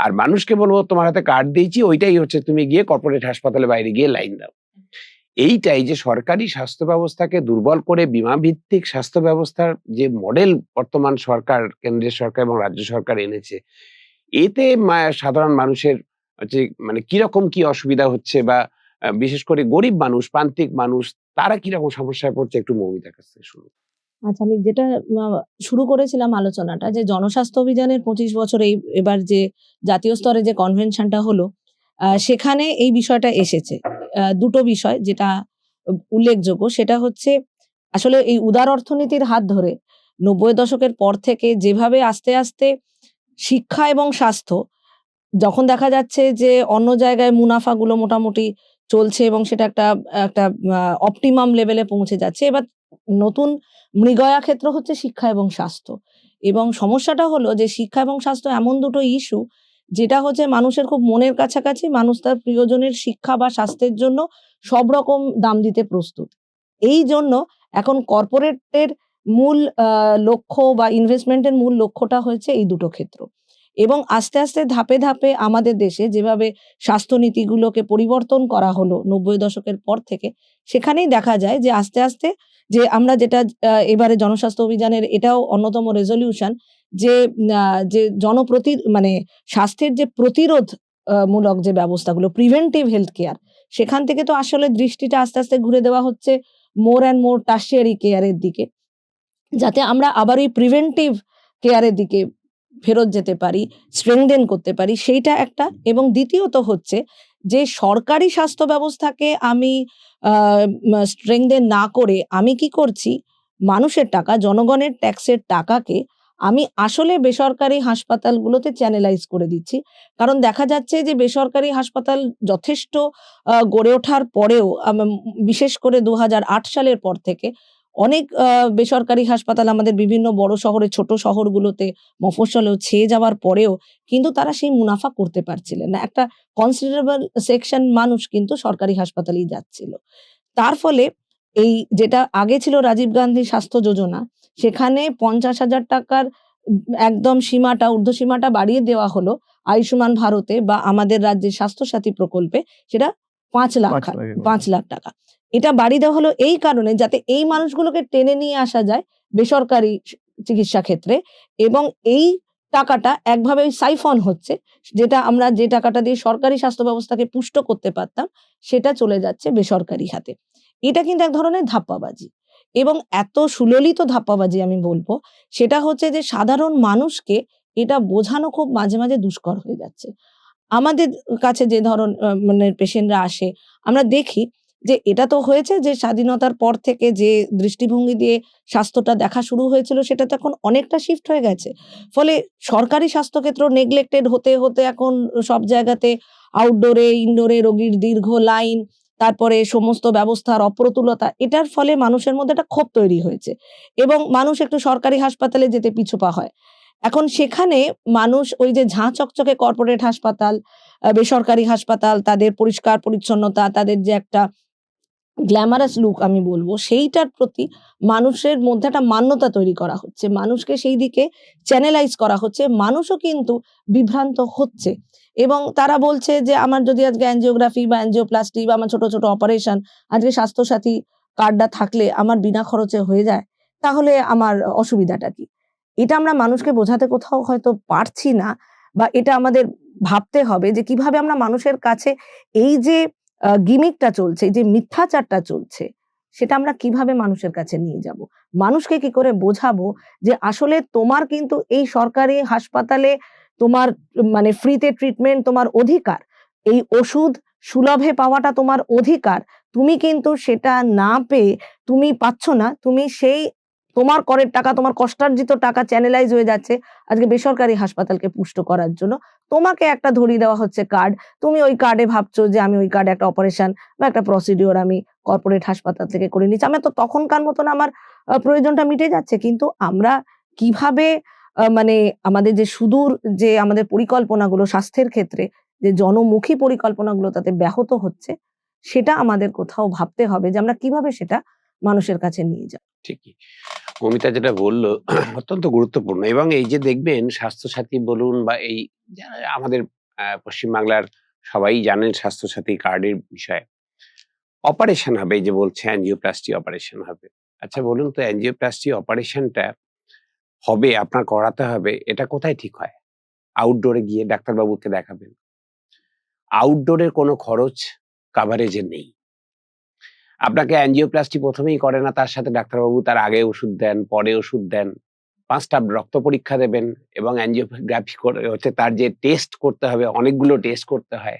Speaker 1: আর মানুষকে বলবো তোমার হাতে কার্ড দিয়েছি, ওইটাই হচ্ছে তুমি গিয়ে কর্পোরেট হাসপাতালে বাইরে গিয়ে লাইন দাও। এইটাই যে সরকারি স্বাস্থ্য ব্যবস্থাকে দুর্বল করে বীমা ভিত্তিক স্বাস্থ্য ব্যবস্থার যে মডেল বর্তমান সরকার, কেন্দ্রের সরকার এবং রাজ্য সরকার এনেছে, এতে সাধারণ মানুষের হচ্ছে মানে কিরকম কি অসুবিধা হচ্ছে, বা বিশেষ করে গরিব মানুষ, প্রান্তিক মানুষ, তারা কিরকম সমস্যায় পড়ছে, একটু মৌমিতার কাছ থেকে শুনুন।
Speaker 2: আচ্ছা, আমি যেটা শুরু করেছিলাম আলোচনাটা, যে জনস্বাস্থ্য অভিযানের ২৫ বছর এবার যে জাতীয় স্তরে যে কনভেনশনটা হলো, সেখানে এই বিষয়টা এসেছে। দুটো বিষয় যেটা উল্লেখযোগ্য, সেটা হচ্ছে আসলে এই উদার অর্থনীতির হাত ধরে ৯০ দশকের পর থেকে যেভাবে আস্তে আস্তে শিক্ষা এবং স্বাস্থ্য, যখন দেখা যাচ্ছে যে অন্য জায়গায় মুনাফাগুলো মোটামুটি চলছে এবং সেটা একটা একটা অপটিমাম লেভেলে পৌঁছে যাচ্ছে, এবার নতুন মৃগয়া ক্ষেত্র হচ্ছে শিক্ষা এবং স্বাস্থ্য। এবং সমস্যাটা হলো যে শিক্ষা এবং স্বাস্থ্য এমন দুটো ইস্যু, যেটা হচ্ছে মানুষের খুব মনের কাছাকাছি। মানুষ তার প্রিয়জনের শিক্ষা বা স্বাস্থ্যের জন্য সব রকম দাম দিতে প্রস্তুত। এই জন্য এখন কর্পোরেটের মূল লক্ষ্য বা ইনভেস্টমেন্টের মূল লক্ষ্যটা হয়েছে এই দুটো ক্ষেত্র। এবং আস্তে আস্তে ধাপে ধাপে আমাদের দেশে যেভাবে স্বাস্থ্যনীতিগুলোকে পরিবর্তন করা হলো ৯০ দশকের পর থেকে, সেখানেই দেখা যায় যে আস্তে আস্তে যে আমরা যেটা এবারে জনস্বাস্থ্য অভিযানের এটাও অন্যতম রেজলিউশন, যে যে মানে স্বাস্থ্যের যে প্রতিরোধ মূলক যে ব্যবস্থাগুলো, প্রিভেন্টিভ হেলথ কেয়ার, সেখান থেকে তো আসলে দৃষ্টিটা আস্তে আস্তে ঘুরে দেওয়া হচ্ছে মোর অ্যান্ড মোর টার্সিয়ারি কেয়ারের দিকে, যাতে আমরা আবার ওই প্রিভেন্টিভ কেয়ারের দিকে ফেরত যেতে পারি, স্ট্রেংথেন করতে পারি, সেইটা একটা। এবং দ্বিতীয়ত হচ্ছে যে সরকারি স্বাস্থ্য ব্যবস্থাকে আমি স্ট্রেংথেন না করে আমি কি করছি, মানুষের টাকা, জনগণের ট্যাক্সের টাকাকে আমি আসলে বেসরকারি হাসপাতালগুলোতে চ্যানেলাইজ করে দিচ্ছি। কারণ দেখা যাচ্ছে যে বেসরকারি হাসপাতাল যথেষ্ট গড়ে ওঠার পরেও, বিশেষ করে ২০০৮ সালের পর থেকে অনেক বেসরকারি হাসপাতাল আমাদের বিভিন্ন বড় শহরে, ছোট শহরগুলোতে, মফস্বলেও ছেয়ে যাওয়ার পরেও কিন্তু তারা সেই মুনাফা করতে পারছিলেন না। একটা কনসিডারেবল সেকশন মানুষ কিন্তু সরকারি হাসপাতালেই যাচ্ছিল। তার ফলে এই যেটা আগে ছিল রাজীব গান্ধী স্বাস্থ্য যোজনা, সেখানে ৫০,০০০ টাকার একদম সীমাটা, ঊর্ধ্বসীমাটা বাড়িয়ে দেওয়া হলো আয়ুষ্মান ভারতে বা আমাদের রাজ্যের স্বাস্থ্যসাথী প্রকল্পে, সেটা ৫ লাখ টাকা। এটা বাড়িয়ে দেওয়া হলো এই কারণে, যাতে এই মানুষগুলোকে টেনে নিয়ে আসা যায় বেসরকারি চিকিৎসা ক্ষেত্রে, এবং এই টাকাটা একভাবে সাইফন হচ্ছে, যেটা আমরা যে টাকাটা দিয়ে সরকারি স্বাস্থ্য ব্যবস্থাকে পুষ্ট করতে পারতাম, সেটা চলে যাচ্ছে বেসরকারি হাতে। এটা কিন্তু এক ধরনের ধাপ্পাবাজি, এবং এত সুললিত ধাপ্পাবাজি আমি বলবো, সেটা হচ্ছে যে সাধারণ মানুষকে এটা বোঝানো খুব মাঝে মাঝে দুষ্কর হয়ে যাচ্ছে। আমাদের কাছে যে মানে পেশেন্টরা আসে, আমরা দেখি যে এটা তো হয়েছে যে স্বাধীনতার পর থেকে যে দৃষ্টিভঙ্গি দিয়ে স্বাস্থ্যটা দেখা শুরু হয়েছিল, সেটা তো এখন অনেকটা শিফট হয়ে গেছে। ফলে সরকারি স্বাস্থ্যক্ষেত্র নেগলেক্টেড হতে হতে এখন সব জায়গাতে আউটডোরে, ইনডোরে রোগীর দীর্ঘ লাইন, তারপরে সমস্ত ব্যবস্থার অপ্রতুলতা, এটার ফলে মানুষের মধ্যে একটা ক্ষোভ তৈরি হয়েছে এবং মানুষ একটু সরকারি হাসপাতালে যেতে পিছুপা হয়। এখন সেখানে মানুষ ওই যে ঝাঁ চকচকে কর্পোরেট হাসপাতাল, বেসরকারি হাসপাতাল, তাদের পরিষ্কার পরিচ্ছন্নতা, তাদের যে একটা গ্ল্যামারাস লুক আমি বলব, সেইটার প্রতি মানুষের মধ্যে একটা মান্যতা তৈরি করা হচ্ছে। মানুষকে সেই দিকে চ্যানেলাইজ করা হচ্ছে। মানুষও কিন্তু বিভ্রান্ত হচ্ছে এবং তারা বলছে যে আমার যদি আজকে অ্যাঞ্জিওগ্রাফি বা অ্যাঞ্জিওপ্লাস্টি বা আমার ছোট, ছোট অপারেশন আজকে স্বাস্থ্যসাথী কার্ডটা থাকলে আমার বিনা খরচে হয়ে যায়, তাহলে আমার অসুবিধাটা কি? এটা আমরা মানুষকে বোঝাতে কোথাও হয়তো পারছি না, বা এটা আমাদের ভাবতে হবে যে কিভাবে আমরা মানুষের কাছে এই যে গিমিকটা চলছে, এই যে মিথ্যাচারটা চলছে, সেটা আমরা কিভাবে মানুষের কাছে নিয়ে যাব? মানুষকে কি করে বোঝাবো যে আসলে তোমার কিন্তু এই সরকারি হাসপাতালে তোমার মানে ফ্রিতে ট্রিটমেন্ট তোমার অধিকার। এই ওষুধ সুলভে পাওয়াটা তোমার অধিকার। তুমি কিন্তু সেটা না পেয়ে তুমি পাচ্ছ না। তুমি সেই তোমার করের টাকা, তোমার কষ্টার্জিত টাকা চ্যানেলাইজ হয়ে যাচ্ছে আজকে বেসরকারি হাসপাতালকে পুষ্ট করার জন্য। তোমাকে একটা ধরিয়ে দেওয়া হচ্ছে কার্ড। তুমি ওই কার্ডে ভাবছো যে আমি ওই কার্ডে একটা অপারেশন বা একটা প্রসিডিওর আমি কর্পোরেট হাসপাতাল থেকে করে নিচ্ছি। আমার তো তখনকার মতন আমার প্রয়োজনটা মিটে যাচ্ছে। কিন্তু আমরা কিভাবে মানে আমাদের যে সুদূর যে আমাদের পরিকল্পনাগুলো স্বাস্থ্যের ক্ষেত্রে যে জনমুখী পরিকল্পনাগুলো তাতে ব্যাহত হচ্ছে, সেটা আমাদের কোথাও ভাবতে হবে যে আমরা কিভাবে সেটা মানুষের কাছে নিয়ে যাব।
Speaker 1: ঠিকই। মমিতা যেটা বলল অত্যন্ত গুরুত্বপূর্ণ, এবং এই যে দেখবেন স্বাস্থ্যসাথী বলুন বা এই যারা আমাদের পশ্চিমবাংলার সবাই জানেন স্বাস্থ্যসাথী কার্ডের বিষয়ে। অপারেশন হবে, এই যে বলছে অ্যাঞ্জিওপ্লাস্টি অপারেশন হবে। আচ্ছা বলুন তো, অ্যাঞ্জিওপ্লাস্টি অপারেশনটা হবে, আপনার করাতে হবে, এটা কোথায় ঠিক হয়? আউটডোরে গিয়ে ডাক্তারবাবুকে দেখাবেন। আউটডোরের কোনো খরচ কাভারেজে নেই। আপনাকে অ্যাঞ্জিওপ্লাস্টি প্রথমেই করে না, তার সাথে ডাক্তারবাবু তার আগে ওষুধ দেন, পরে ওষুধ দেন। ৫ টা রক্ত পরীক্ষা দেবেন এবং অ্যাঞ্জিওগ্রাফি করে হচ্ছে তার যে টেস্ট করতে হবে, অনেকগুলো টেস্ট করতে হয়।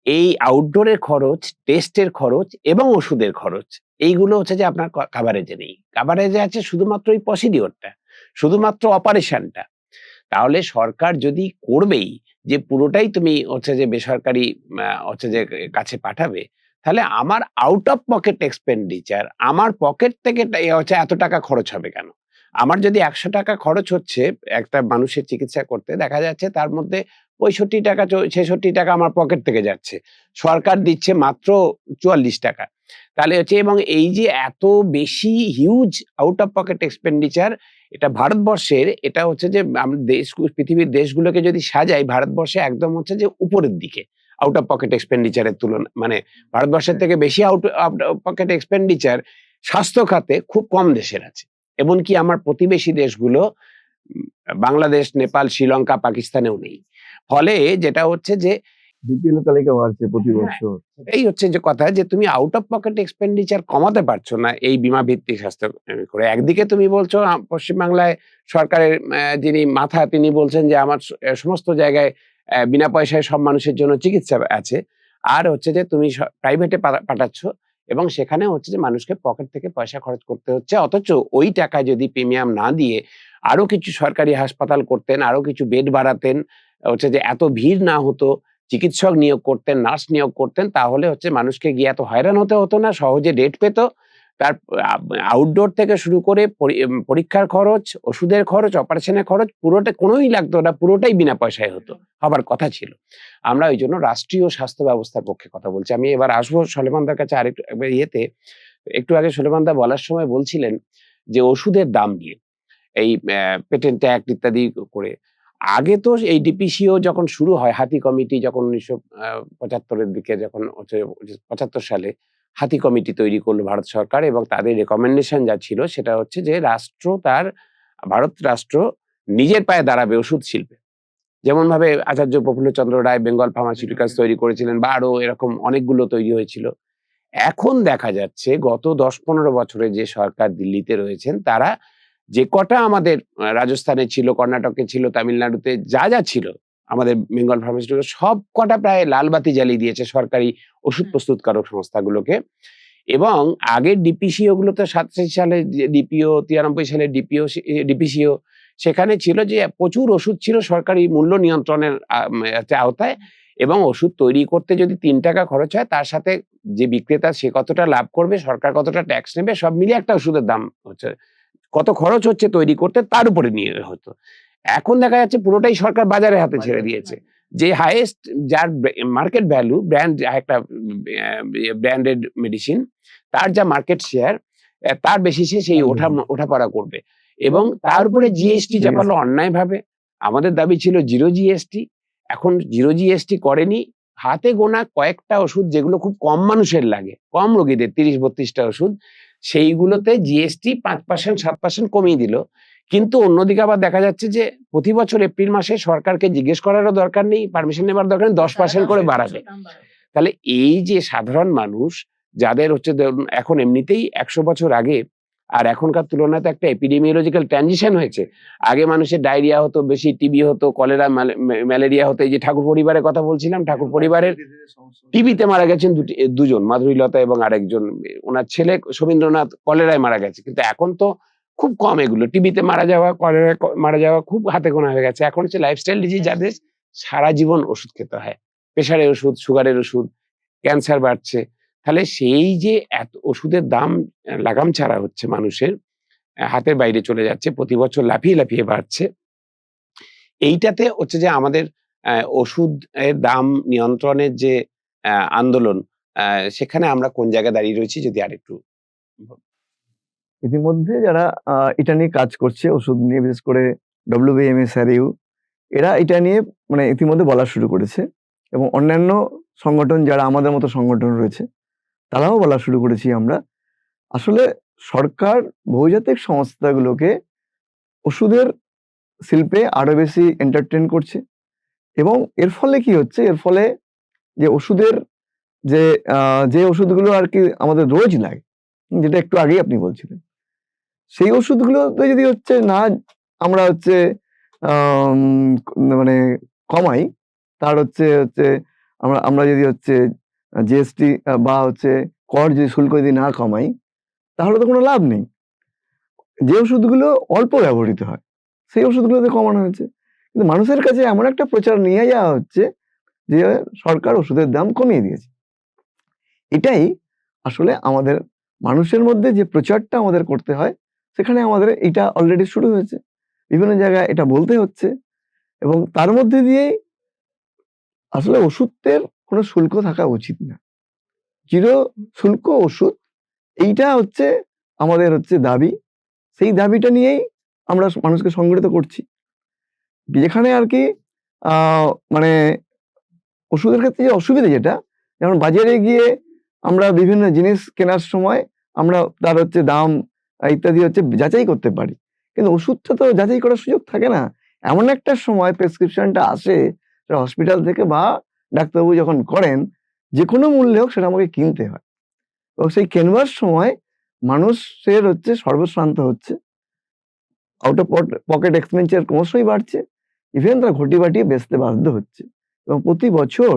Speaker 1: এই আউটডোরের খরচ, টেস্টের খরচ এবং ওষুধের খরচ, এইগুলো হচ্ছে যে আপনার কাভারেজে নেই। কাভারেজে আছে শুধুমাত্র ওই প্রসিডিওরটা, শুধুমাত্র অপারেশনটা। তাহলে সরকার যদি করবেই যে পুরোটাই তুমি হচ্ছে যে বেসরকারি হচ্ছে যে কাছে পাঠাবে, তাহলে আমার আউট অফ পকেট এক্সপেন্ডিচার, আমার পকেট থেকে হচ্ছে এত টাকা খরচ হবে কেন? আমার যদি ১০০ টাকা খরচ হচ্ছে একটা মানুষের চিকিৎসা করতে, দেখা যাচ্ছে তার মধ্যে ৬৫ টাকা ৬৬ টাকা আমার পকেট থেকে যাচ্ছে। সরকার দিচ্ছে মাত্র ৪৪ টাকা। তাহলে হচ্ছে, এবং এই যে এত বেশি huge out of pocket expenditure, এটা ভারতবর্ষের, এটা হচ্ছে যে আমরা পৃথিবীর দেশগুলোকে যদি সাজাই, ভারতবর্ষে একদম হচ্ছে যে উপরের দিকে আউট অফ পকেট এক্সপেন্ডিচারের তুলনা, মানে ভারতবর্ষের থেকে বেশি আউট অফ পকেট এক্সপেন্ডিচার স্বাস্থ্য খাতে খুব কম দেশের আছে। এমনকি আমার প্রতিবেশী দেশগুলো বাংলাদেশ, নেপাল, শ্রীলঙ্কা, পাকিস্তানেও নেই। ফলে যেটা হচ্ছে যে
Speaker 3: বিপিএল তালিকা বাড়ছে প্রতি
Speaker 1: হ্যাঁ,
Speaker 3: বছর।
Speaker 1: এই হচ্ছে যে কথা, যে তুমি আউট অফ পকেট এক্সপেন্ডিচার কমাতে পারছো না এই বীমা ভিত্তিক স্বাস্থ্য করে। একদিকে তুমি বলছো পশ্চিমবাংলায় সরকারের যিনি মাথা, তিনি বলছেন যে আমার সমস্ত জায়গায় বিনা পয়সায় সব মানুষের জন্য চিকিৎসা আছে। আর হচ্ছে যে তুমি প্রাইভেটে পাঠাচ্ছ এবং সেখানে হচ্ছে যে মানুষকে পকেট থেকে পয়সা খরচ করতে হচ্ছে। অথচ ওই টাকায় যদি প্রিমিয়াম না দিয়ে আরো কিছু সরকারি হাসপাতাল করতেন, আরো কিছু বেড বাড়াতেন, হচ্ছে যে এত ভিড় না হতো, চিকিৎসক নিয়োগ করতেন, নার্স নিয়োগ করতেন, তাহলে হচ্ছে মানুষকে গিয়ে এত হয়রান হতে হতো না, সহজে ডেট পেত। তার আউটডোর থেকে শুরু করে পরীক্ষার খরচ, ওষুধের খরচ, অপারেশনের খরচ পুরোটা কোনোই লাগতো না, পুরোটাই বিনা পয়সায় হতো, হবার কথা ছিল। আমরা ওই জন্য রাষ্ট্রীয় স্বাস্থ্য ব্যবস্থার পক্ষে কথা বলছি। আমি এবার আসবো সলেমানদার কাছে আরেকটু ইয়েতে। একটু আগে সলেমানদা বলার সময় বলছিলেন যে ওষুধের দাম নিয়ে, এই পেটেন্ট অ্যাক্ট ইত্যাদি করে। আগে তো এই ডিপিসিও যখন শুরু হয়, হাতি কমিটি যখন ১৯৭৫ এর দিকে, যখন হচ্ছে ৭৫ সালে হাতি কমিটি তৈরি করলো ভারত সরকার, এবং তাদের রেকমেন্ডেশন যা ছিল সেটা হচ্ছে যে ভারত রাষ্ট্র নিজের পায়ে দাঁড়াবে ওষুধ শিল্পে। যেমন ভাবে আচার্য প্রফুল্লচন্দ্র রায় বেঙ্গল ফার্মাসিউটিক্যালস তৈরি করেছিলেন, বা আরো এরকম অনেকগুলো তৈরি হয়েছিল। এখন দেখা যাচ্ছে গত ১০-১৫ বছরে যে সরকার দিল্লিতে রয়েছেন, তারা যে কটা আমাদের রাজস্থানে ছিল, কর্ণাটকে ছিল, তামিলনাড়ুতে যা ছিল আমাদের বেঙ্গল ফার্মাসিউটিক্যাল, সব কটা প্রায় লাল বাতি জ্বালিয়ে দিয়েছে সরকারি ওষুধ প্রস্তুতকারক সংস্থাগুলোকে। এবং আগের ডিপিসিও গুলোতে ৮৭ সালে ডিপিও, ৯৩ সালে ডিপিসিও, সেখানে ছিল যে প্রচুর ওষুধ ছিল সরকারি মূল্য নিয়ন্ত্রণের আওতায়, এবং ওষুধ তৈরি করতে যদি ৳৩ খরচ হয়, তার সাথে যে বিক্রেতা সে কতটা লাভ করবে, সরকার কতটা ট্যাক্স নেবে, সব মিলিয়ে একটা ওষুধের দাম হচ্ছে। কত খরচ হচ্ছে তৈরি করতে তার উপরে নিয়ে হতো। এখন দেখা যাচ্ছে পুরোটাই সরকার বাজারের হাতে ছেড়ে দিয়েছে। যে হাইয়েস্ট যার মার্কেট ভ্যালু ব্র্যান্ড একটা ব্র্যান্ডেড মেডিসিন, তার যা মার্কেট শেয়ার তার বেশি সে সেই ওঠাপড়া করবে এবং তার উপরে জিএসটি চাপালো অন্যায়ভাবে। আমাদের দাবি ছিল 0 জিএসটি, এখন 0 জিএসটি করেনি। হাতে গোনা কয়েকটা ওষুধ যেগুলো খুব কম মানুষের লাগে, কম রোগীদের ৩০-৩২টা ওষুধ, সেইগুলোতে জিএসটি ৫% ৭% কমিয়ে দিল। কিন্তু অন্যদিকে আবার দেখা যাচ্ছে যে প্রতি বছর এপ্রিল মাসে সরকারকে জিজ্ঞেস করারও দরকার নেই, পারমিশন নেবার দরকার নেই, 10% করে বাড়াবে। তাহলে এই যে সাধারণ মানুষ যাদের হচ্ছে ধরুন এখন এমনিতেই ১০০ বছর আগে আর এখনকার তুলনায় তো একটা এপিডেমিওলজিক্যাল ট্রানজিশন হয়েছে। আগে মানুষের ডায়রিয়া হতো বেশি, টিবি হতো, কলেরা, ম্যালেরিয়া হতো। এই যে ঠাকুর পরিবারের কথা বলছিলাম, ঠাকুর পরিবারের টিবিতে মারা গেছেন দুজন, মাধুরীলতা এবং আরেকজন, ওনার ছেলে শমীন্দ্রনাথ কলেরায় মারা গেছে। কিন্তু এখন তো খুব কম এগুলো, টিবিতে মারা যাওয়া, কলেরায় মারা যাওয়া খুব হাতে গোনা হয়ে গেছে। এখন হচ্ছে লাইফস্টাইল ডিজিজ যাদের সারা জীবন ওষুধ খেতে হয়, প্রেশারের ওষুধ, সুগারের ওষুধ, ক্যান্সার বাড়ছে। তাহলে সেই যে এত ওষুধের দাম লাগাম ছাড়া হচ্ছে মানুষের, হাতের বাইরে চলে যাচ্ছে, প্রতি বছর লাফিয়ে, লাফিয়ে বাড়ছে। এইটাতে হচ্ছে যে আমাদের ওষুধের দাম নিয়ন্ত্রণের যে আন্দোলন, সেখানে আমরা কোন জায়গায় দাঁড়িয়ে রয়েছি যদি আরেকটু
Speaker 3: ইতিমধ্যে যারা এটা নিয়ে কাজ করছে, ওষুধ নিয়ে, বিশেষ করে WBMSRU, এরা এটা নিয়ে মানে ইতিমধ্যে বলা শুরু করেছে এবং অন্যান্য সংগঠন যারা আমাদের মতো সংগঠন রয়েছে তারাও বলা শুরু করেছি আমরা। আসলে সরকার বহুজাতিক সংস্থাগুলোকে ওষুধের শিল্পে আরো বেশি এন্টারটেইন করছে এবং এর ফলে কি হচ্ছে, এর ফলে যে ওষুধের যে ওষুধগুলো আর কি আমাদের রোজ লাগে, যেটা একটু আগেই আপনি বলছিলেন, সেই ওষুধগুলোতে যদি হচ্ছে না আমরা হচ্ছে আম মানে কমাই, তার হচ্ছে আমরা যদি হচ্ছে জিএসটি বা হচ্ছে কর যদি শুল্ক যদি না কমাই, তাহলে তো কোনো লাভ নেই। যে ওষুধগুলো অল্প ব্যবহৃত হয়, সেই ওষুধগুলোতে কমানো হয়েছে। কিন্তু মানুষের কাছে এমন একটা প্রচার নিয়ে যাওয়া হচ্ছে যে সরকার ওষুধের দাম কমিয়ে দিয়েছে। এটাই আসলে আমাদের মানুষের মধ্যে যে প্রচারটা আমাদের করতে হয়, সেখানে আমাদের এটা অলরেডি শুরু হয়েছে। বিভিন্ন জায়গায় এটা বলতে হচ্ছে এবং তার মধ্যে দিয়েই আসলে ওষুধের কোনো শুল্ক থাকা উচিত না। 0 শুল্ক ওষুধ, এইটা হচ্ছে আমাদের হচ্ছে দাবি। সেই দাবিটা নিয়েই আমরা মানুষকে সংগঠিত করছি। যেখানে আরকি আ মানে ওষুধের ক্ষেত্রে যে অসুবিধা যেটা, যেমন বাজারে গিয়ে আমরা বিভিন্ন জিনিস কেনার সময় আমরা তার হচ্ছে দাম ইত্যাদি হচ্ছে যাচাই করতে পারি। কিন্তু ওষুধটা তো যাচাই করার সুযোগ থাকে না। এমন একটা সময় প্রেসক্রিপশনটা আসে সেটা হসপিটাল থেকে বা ডাক্তারবাবু যখন করেন, যেকোনো মূল্যে হোক সেটা আমাকে কিনতে হয়। এবং সেই কেনবার সময় মানুষের হচ্ছে সর্বশ্রান্ত হচ্ছে। আউট অফ পকেট এক্সপেন্ডিচার ক্রমশই বাড়ছে। ইভেন তারা ঘটি বাটিয়ে বেচতে বাধ্য হচ্ছে। এবং প্রতি বছর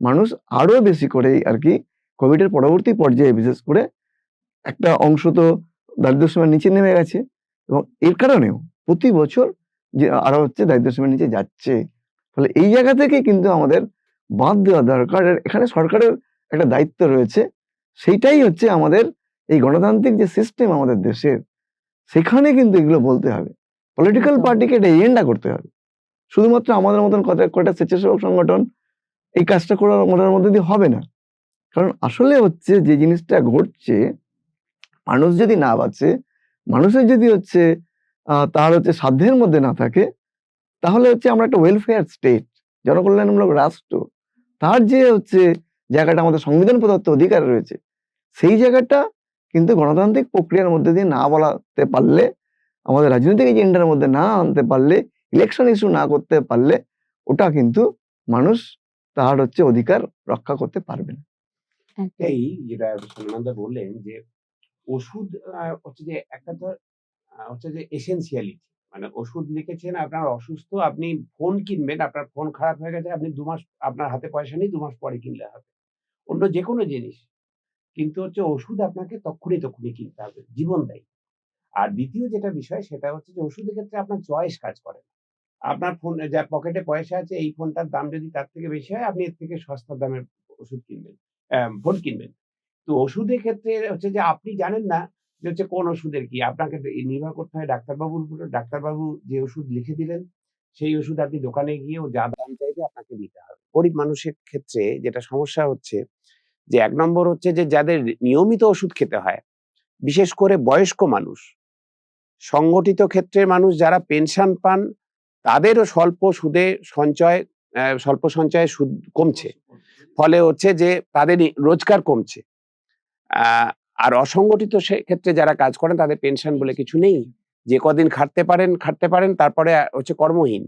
Speaker 3: মানুষ আরো বেশি করে আরকি কোভিডের পরবর্তী পর্যায়ে বিশেষ করে একটা অংশ তো দারিদ্র্যসীমার নিচে নেমে গেছে এবং এর কারণেও প্রতি বছর যে আরো হচ্ছে দারিদ্র্যসীমার নিচে যাচ্ছে। ফলে এই জায়গা থেকে কিন্তু আমাদের বাদ দেওয়া দরকার। আর এখানে সরকারের একটা দায়িত্ব রয়েছে। সেইটাই হচ্ছে আমাদের এই গণতান্ত্রিক যে সিস্টেম আমাদের দেশের, সেখানে কিন্তু এগুলো বলতে হবে। পলিটিক্যাল
Speaker 2: একদম।
Speaker 3: পার্টিকে এটা এজেন্ডা করতে হবে। শুধুমাত্র আমাদের মতন কয়টা স্বেচ্ছাসেবক সংগঠন এই কাজটা করার মধ্যে দিয়ে হবে না। কারণ আসলে হচ্ছে যে জিনিসটা ঘটছে, মানুষ যদি না বাঁচে, মানুষের যদি হচ্ছে তার হচ্ছে সাধ্যের মধ্যে না থাকে, তাহলে হচ্ছে আমরা একটা ওয়েলফেয়ার স্টেট, জনকল্যাণমূলক রাষ্ট্র, তার যে হচ্ছে জায়গাটা আমাদের সংবিধান প্রদত্ত অধিকার রয়েছে, সেই জায়গাটা কিন্তু গণতান্ত্রিক প্রক্রিয়ার মধ্যে দিয়ে না বলাতে পারলে, আমাদের রাজনৈতিক এজেন্ডার মধ্যে না আনতে পারলে, ইলেকশন ইস্যু না করতে পারলে, ওটা কিন্তু মানুষ তার হচ্ছে অধিকার রক্ষা করতে পারবে না।
Speaker 2: একদম।
Speaker 1: এই যেটা সুমনদা বললেন যে ওষুধ হচ্ছে যে একটা তো হচ্ছে যে এসেনশিয়ালিটি, মানে ওষুধ লিখেছেন, আপনার অসুস্থ, আপনি ফোন কিনবেন, আপনার ফোন খারাপ হয়ে গেছে, আপনি ২ মাস আপনার হাতে পয়সা নেই, ২ মাস পরে কিনলে হবে। অন্য যেকোনো জিনিস। কিন্তু হচ্ছে ওষুধ আপনাকে তক্ষুনি কিনতে হবে। জীবন দেয়। আর দ্বিতীয় যেটা বিষয় সেটা হচ্ছে যে ওষুধের ক্ষেত্রে আপনার চয়েস কাজ করে না। আপনার ফোন যার পকেটে পয়সা আছে এই ফোনটার দাম যদি তার থেকে বেশি হয় আপনি এর থেকে সস্তা দামের ওষুধ কিনবেন, ফোন কিনবেন। তো ওষুধের ক্ষেত্রে হচ্ছে যে আপনি জানেন না যে হচ্ছে কোন ওষুধের কি। আপনাকে নির্ভর করতে হয় ডাক্তারবাবুর উপরে। ডাক্তারবাবু যে ওষুধ লিখে দিলেন, সেই ওষুধ আপনি দোকানে গিয়েও যা দাম চাইবে আপনাকে দিতে হবে। গরিব মানুষের ক্ষেত্রে যেটা সমস্যা হচ্ছে যে ১ নম্বর হচ্ছে যে যাদের নিয়মিত ওষুধ খেতে হয়, বিশেষ করে বয়স্ক মানুষ, সংগঠিত ক্ষেত্রের মানুষ যারা পেনশন পান, তাদেরও স্বল্প সঞ্চয়ে সুদ কমছে। ফলে হচ্ছে যে তাদের রোজগার কমছে। আ আর অসংগঠিত ক্ষেত্রে যারা কাজ করেন তাদের পেনশন বলে কিছু নেই। যে কদিন খাটতে পারেন তারপরে হচ্ছে কর্মহীন।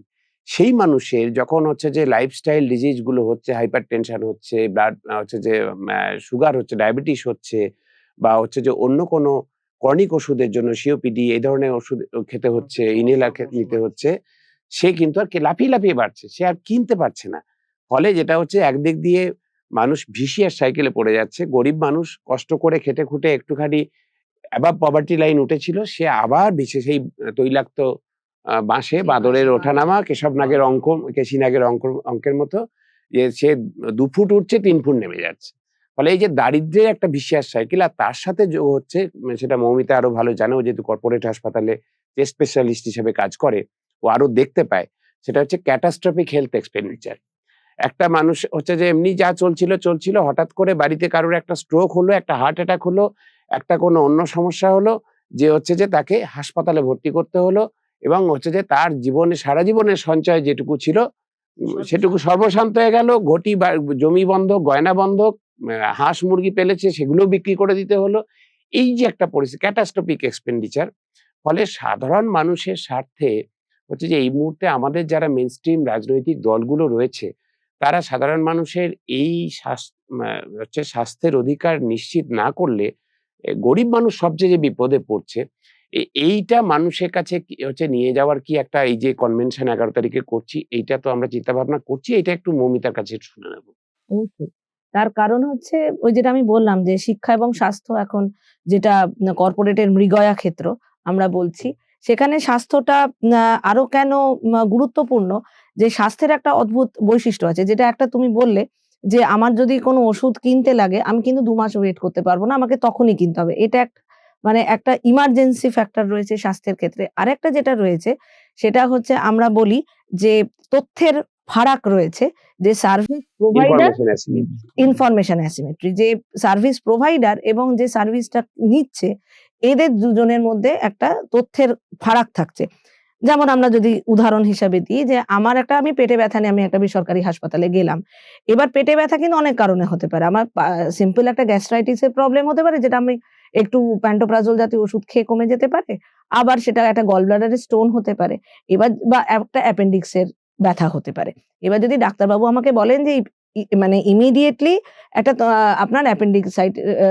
Speaker 1: সেই মানুষের যখন হচ্ছে যে লাইফস্টাইল ডিজিজ গুলো হচ্ছে, হাইপারটেনশন হচ্ছে, ব্লাড হচ্ছে যে সুগার হচ্ছে, ডায়াবেটিস হচ্ছে বা হচ্ছে যে অন্য কোনো ক্রনিক ওষুধের জন্য সিওপিডি এই ধরনের ওষুধ খেতে হচ্ছে, ইনহেলার নিতে হচ্ছে, সে কিন্তু আর লাফিয়ে বাড়ছে। সে আর কিনতে পারছে না। ফলে যেটা হচ্ছে একদিক দিয়ে মানুষ ভিসিআর সাইকেলে পড়ে যাচ্ছে। গরিব মানুষ কষ্ট করে খেটে খুঁটে একটুখানি অ্যাবাভ পভার্টি লাইন উঠেছিল, সে আবার সেই তৈলাক্ত বাঁশে বাঁদরের ওঠানামা, কেশি নাগের অঙ্কের মতো যে সে ২ ফুট উঠছে ৩ ফুট নেমে যাচ্ছে। ফলে এই যে দারিদ্র্যের একটা ভিসিআর সাইকেল আর তার সাথে যোগ হচ্ছে, সেটা মৌমিতা আরো ভালো জানে, ও যেহেতু কর্পোরেট হাসপাতালে চেস্ট স্পেশালিস্ট হিসেবে কাজ করে, ও আরো দেখতে পায়। সেটা হচ্ছে ক্যাটাস্ট্রফিক হেলথ এক্সপেন্ডিচার। একটা মানুষ হচ্ছে যে এমনি যা চলছিল হঠাৎ করে বাড়িতে কারোর একটা স্ট্রোক হলো, একটা হার্ট অ্যাটাক হলো, একটা কোনো অন্য সমস্যা হলো, যে হচ্ছে যে তাকে হাসপাতালে ভর্তি করতে হলো এবং হচ্ছে যে তার সারা জীবনের সঞ্চয় যেটুকু ছিল সেটুকু সর্বশান্ত হয়ে গেল। ঘটি বা জমি বন্ধক, গয়না বন্ধক, হাঁস মুরগি পেলেছে সেগুলোও বিক্রি করে দিতে হলো। এই যে একটা পরিস্থিতি, ক্যাটাস্ট্রফিক এক্সপেন্ডিচার। ফলে সাধারণ মানুষের স্বার্থে হচ্ছে যে এই মুহূর্তে আমাদের যারা মেইনস্ট্রিম রাজনৈতিক দলগুলো রয়েছে, তারা সাধারণ মানুষের এই স্বাস্থ্যের অধিকার নিশ্চিত না করলে গরিব মানুষ সবচেয়ে যে বিপদে পড়ছে। এইটা মানুষের কাছে হচ্ছে নিয়ে যাওয়ার কি একটা, এই যে কনভেনশন ১১ তারিখে করছি, এইটা তো আমরা চিন্তা ভাবনা করছি। এটা একটু মৌমিতার কাছে শুনে নেব।
Speaker 2: অবশ্যই। তার কারণ হচ্ছে ওই যেটা আমি বললাম যে শিক্ষা এবং স্বাস্থ্য এখন যেটা কর্পোরেটের মৃগয়া ক্ষেত্র আমরা বলছি, সেখানে স্বাস্থ্যটা আরো কেন গুরুত্বপূর্ণ, যে স্বাস্থ্যের একটা অদ্ভুত বৈশিষ্ট্য আছে। যেটা একটা তুমি বললে যে আমার যদি কোনো ওষুধ কিনতে লাগে আমি কিন্তু ২ মাস ওয়েট করতে পারব না। আমাকে তখনই কিনতে হবে। এটা মানে একটা ইমার্জেন্সি ফ্যাক্টর রয়েছে স্বাস্থ্যের ক্ষেত্রে। আরেকটা যেটা রয়েছে সেটা হচ্ছে আমরা বলি যে তথ্যের ফারাক রয়েছে, যে service provider
Speaker 1: information asymmetry.
Speaker 2: Information asymmetry, যে সার্ভিস প্রোভাইডার এবং যে সার্ভিসটা নিচ্ছে এদের দুজনের মধ্যে একটা তথ্যের ফারাক থাকছে। যেমন আমরা যদি উদাহরণ হিসাবে দিই যে আমি পেটে ব্যথা নিয়ে আমি একটা বেসরকারি হাসপাতালে গেলাম। এবার পেটে ব্যথা কিন্তু অনেক কারণে হতে পারে। আমার সিম্পল একটা গ্যাস্ট্রাইটিস এর প্রবলেম হতে পারে, যেটা আমি একটু প্যান্টোপ্রাজোল জাতীয় ওষুধ খেয়ে কমে যেতে পারে। আবার সেটা একটা গল ব্লাডারের স্টোন হতে পারে। এবার বা একটা অ্যাপেন্ডিক্স এর ব্যথা হতে পারে। এবার যদি ডাক্তারবাবু আমাকে বলেন যে মানে ইমিডিয়েটলি একটা আপনার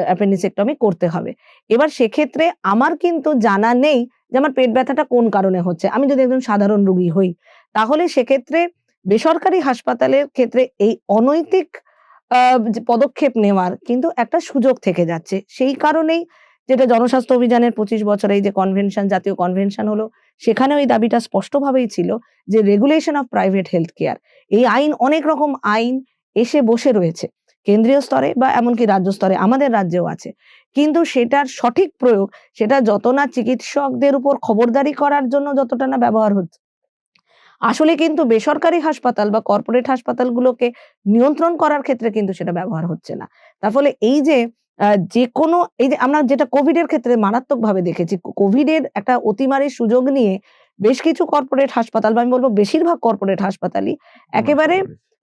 Speaker 2: অ্যাপেন্ডিসেক্টমি করতে হবে। এবার সেক্ষেত্রে আমার কিন্তু জানা নেই যে আমার পেট ব্যথাটা কোন কারণে হচ্ছে। আমি যদি একজন সাধারণ রোগী হই, তাহলে সেক্ষেত্রে বেসরকারি হাসপাতালের ক্ষেত্রে এই অনৈতিক যে পদক্ষেপ নেওয়ার কিন্তু একটা সুযোগ থেকে যাচ্ছে। সেই কারণেই যেটা জনস্বাস্থ্য অভিযানের ২৫ বছরে এই যে জাতীয় কনভেনশন হলো, সেখানেও এই দাবিটা স্পষ্টভাবেই ছিল যে regulation of private health care. এই আইন, অনেক রকম আইন এসে বসে রয়েছে কেন্দ্রীয় স্তরে বা এমনকি রাজ্য স্তরে, আমাদের রাজ্যেও আছে। কিন্তু সেটার সঠিক প্রয়োগ, সেটা যত না চিকিৎসকদের উপর খবরদারি করার জন্য যতটা না ব্যবহার হচ্ছে, আসলে কিন্তু বেসরকারি হাসপাতাল বা কর্পোরেট হাসপাতালগুলোকে নিয়ন্ত্রণ করার ক্ষেত্রে কিন্তু সেটা ব্যবহার হচ্ছে না। তার ফলে এই যে যেকোনো, এই যে আমরা যেটা কোভিড এর ক্ষেত্রে মারাত্মকভাবে দেখেছি, কোভিড এর একটা অতিমারির সুযোগ নিয়ে বেশ কিছু কর্পোরেট হাসপাতাল বা আমি বলব বেশিরভাগ কর্পোরেট হাসপাতালই একেবারে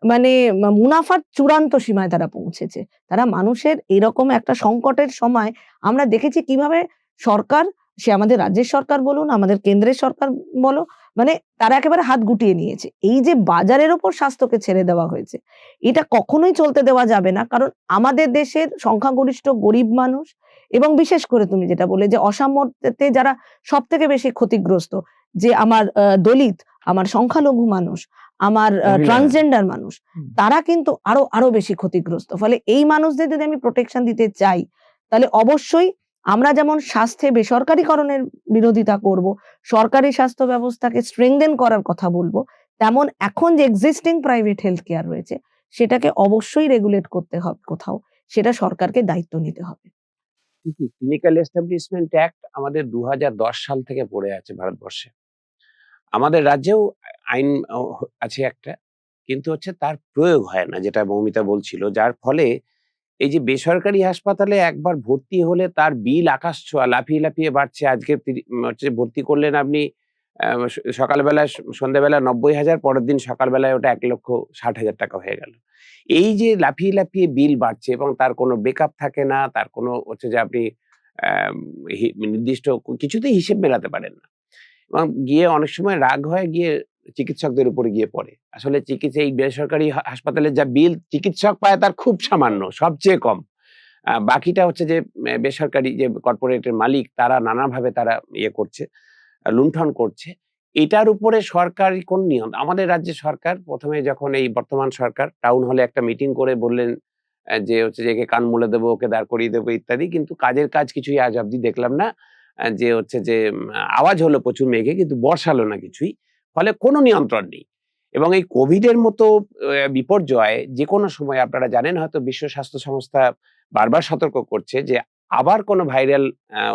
Speaker 2: মানে মুনাফার চূড়ান্ত সীমায় তারা পৌঁছেছে। তারা মানুষের এরকম একটা সংকটের সময় আমরা দেখেছি কিভাবে সরকার, সে আমাদের রাজ্যের সরকার বলুন, আমাদের কেন্দ্রের সরকার বলো, মানে তারা একেবারে হাত গুটিয়ে নিয়েছে। এই যে বাজারের উপর স্বাস্থ্যকে ছেড়ে দেওয়া হয়েছে, এটা কখনোই চলতে দেওয়া যাবে না। কারণ আমাদের দেশের সংখ্যাগরিষ্ঠ গরিব মানুষ এবং বিশেষ করে তুমি যেটা বললে যে অসামর্থ্যতে যারা সবথেকে বেশি ক্ষতিগ্রস্ত, যে আমার দলিত, আমার সংখ্যালঘু মানুষ, আমার ট্রান্সজেন্ডার মানুষ, তারা কিন্তু আরো বেশি ক্ষতিগ্রস্ত। ফলে এই মানুষদের যদি আমি প্রোটেকশন দিতে চাই, তাহলে অবশ্যই আমরা যেমন স্বাস্থ্যে বেসরকারীকরণের বিরোধিতা করব, সরকারি স্বাস্থ্য ব্যবস্থাকে স্ট্রেংথেন করার কথা বলবো, তেমন এখন যে এক্সিস্টিং প্রাইভেট হেলথ কেয়ার রয়েছে সেটাকে অবশ্যই রেগুলেট করতে হবে কোথাও। সেটা সরকারকে দায়িত্ব নিতে হবে।
Speaker 1: ঠিকই, ক্লিনিক্যাল এস্টাবলিশমেন্ট অ্যাক্ট আমাদের ২০১০ সাল থেকে পড়ে আছে ভারতবর্ষে। আমাদের রাজ্যেও আইন আছে একটা, কিন্তু হচ্ছে তার প্রয়োগ হয় না, যেটা মৌমিতা বলছিল। যার ফলে এই যে বেসরকারি হাসপাতালে একবার ভর্তি হলে তার বিল আকাশ ছোঁয়া, লাফিয়ে লাফিয়ে বাড়ছে। আজকে হচ্ছে ভর্তি করলেন আপনি সকালবেলায়, সন্ধ্যাবেলা ৯০,০০০, পরের দিন সকালবেলায় ওটা ১,৬০,০০০ টাকা হয়ে গেল। এই যে লাফিয়ে লাফিয়ে বিল বাড়ছে এবং তার কোনো ব্যাকআপ থাকে না, তার কোনো হচ্ছে যে আপনি আম নির্দিষ্ট কিছুতেই হিসেব মেলাতে পারেন না। এবং গিয়ে অনেক সময় রাগ হয় গিয়ে চিকিৎসকদের উপরে গিয়ে পড়ে। আসলে চিকিৎসা এই বেসরকারি হাসপাতালে যা বিল চিকিৎসক পায় তার খুব সামান্য, সবচেয়ে কম। বাকিটা হচ্ছে যে বেসরকারি যে কর্পোরেটের মালিক তারা নানাভাবে তারা ইয়ে করছে, লুণ্ঠন করছে। এটার উপরে সরকারি কোন নিয়ম? আমাদের রাজ্যের সরকার ১ম এ যখন এই বর্তমান সরকার টাউন হলে একটা মিটিং করে বললেন যে হচ্ছে যে একে কান মুলে দেবো, ওকে দাঁড় করিয়ে দেবো ইত্যাদি। কিন্তু কাজের কাজ কিছুই আজ অব্দি দেখলাম না। যে হচ্ছে যে আওয়াজ হলো প্রচুর মেঘে, কিন্তু বর্ষালো না কিছুই। ফলে কোনো নিয়ন্ত্রণ নেই। এবং এই কোভিডের মতো বিপর্যয় যেকোনো সময়, আপনারা জানেন হয়তো বিশ্ব স্বাস্থ্য সংস্থা বারবার সতর্ক করছে যে আবার কোনো ভাইরাল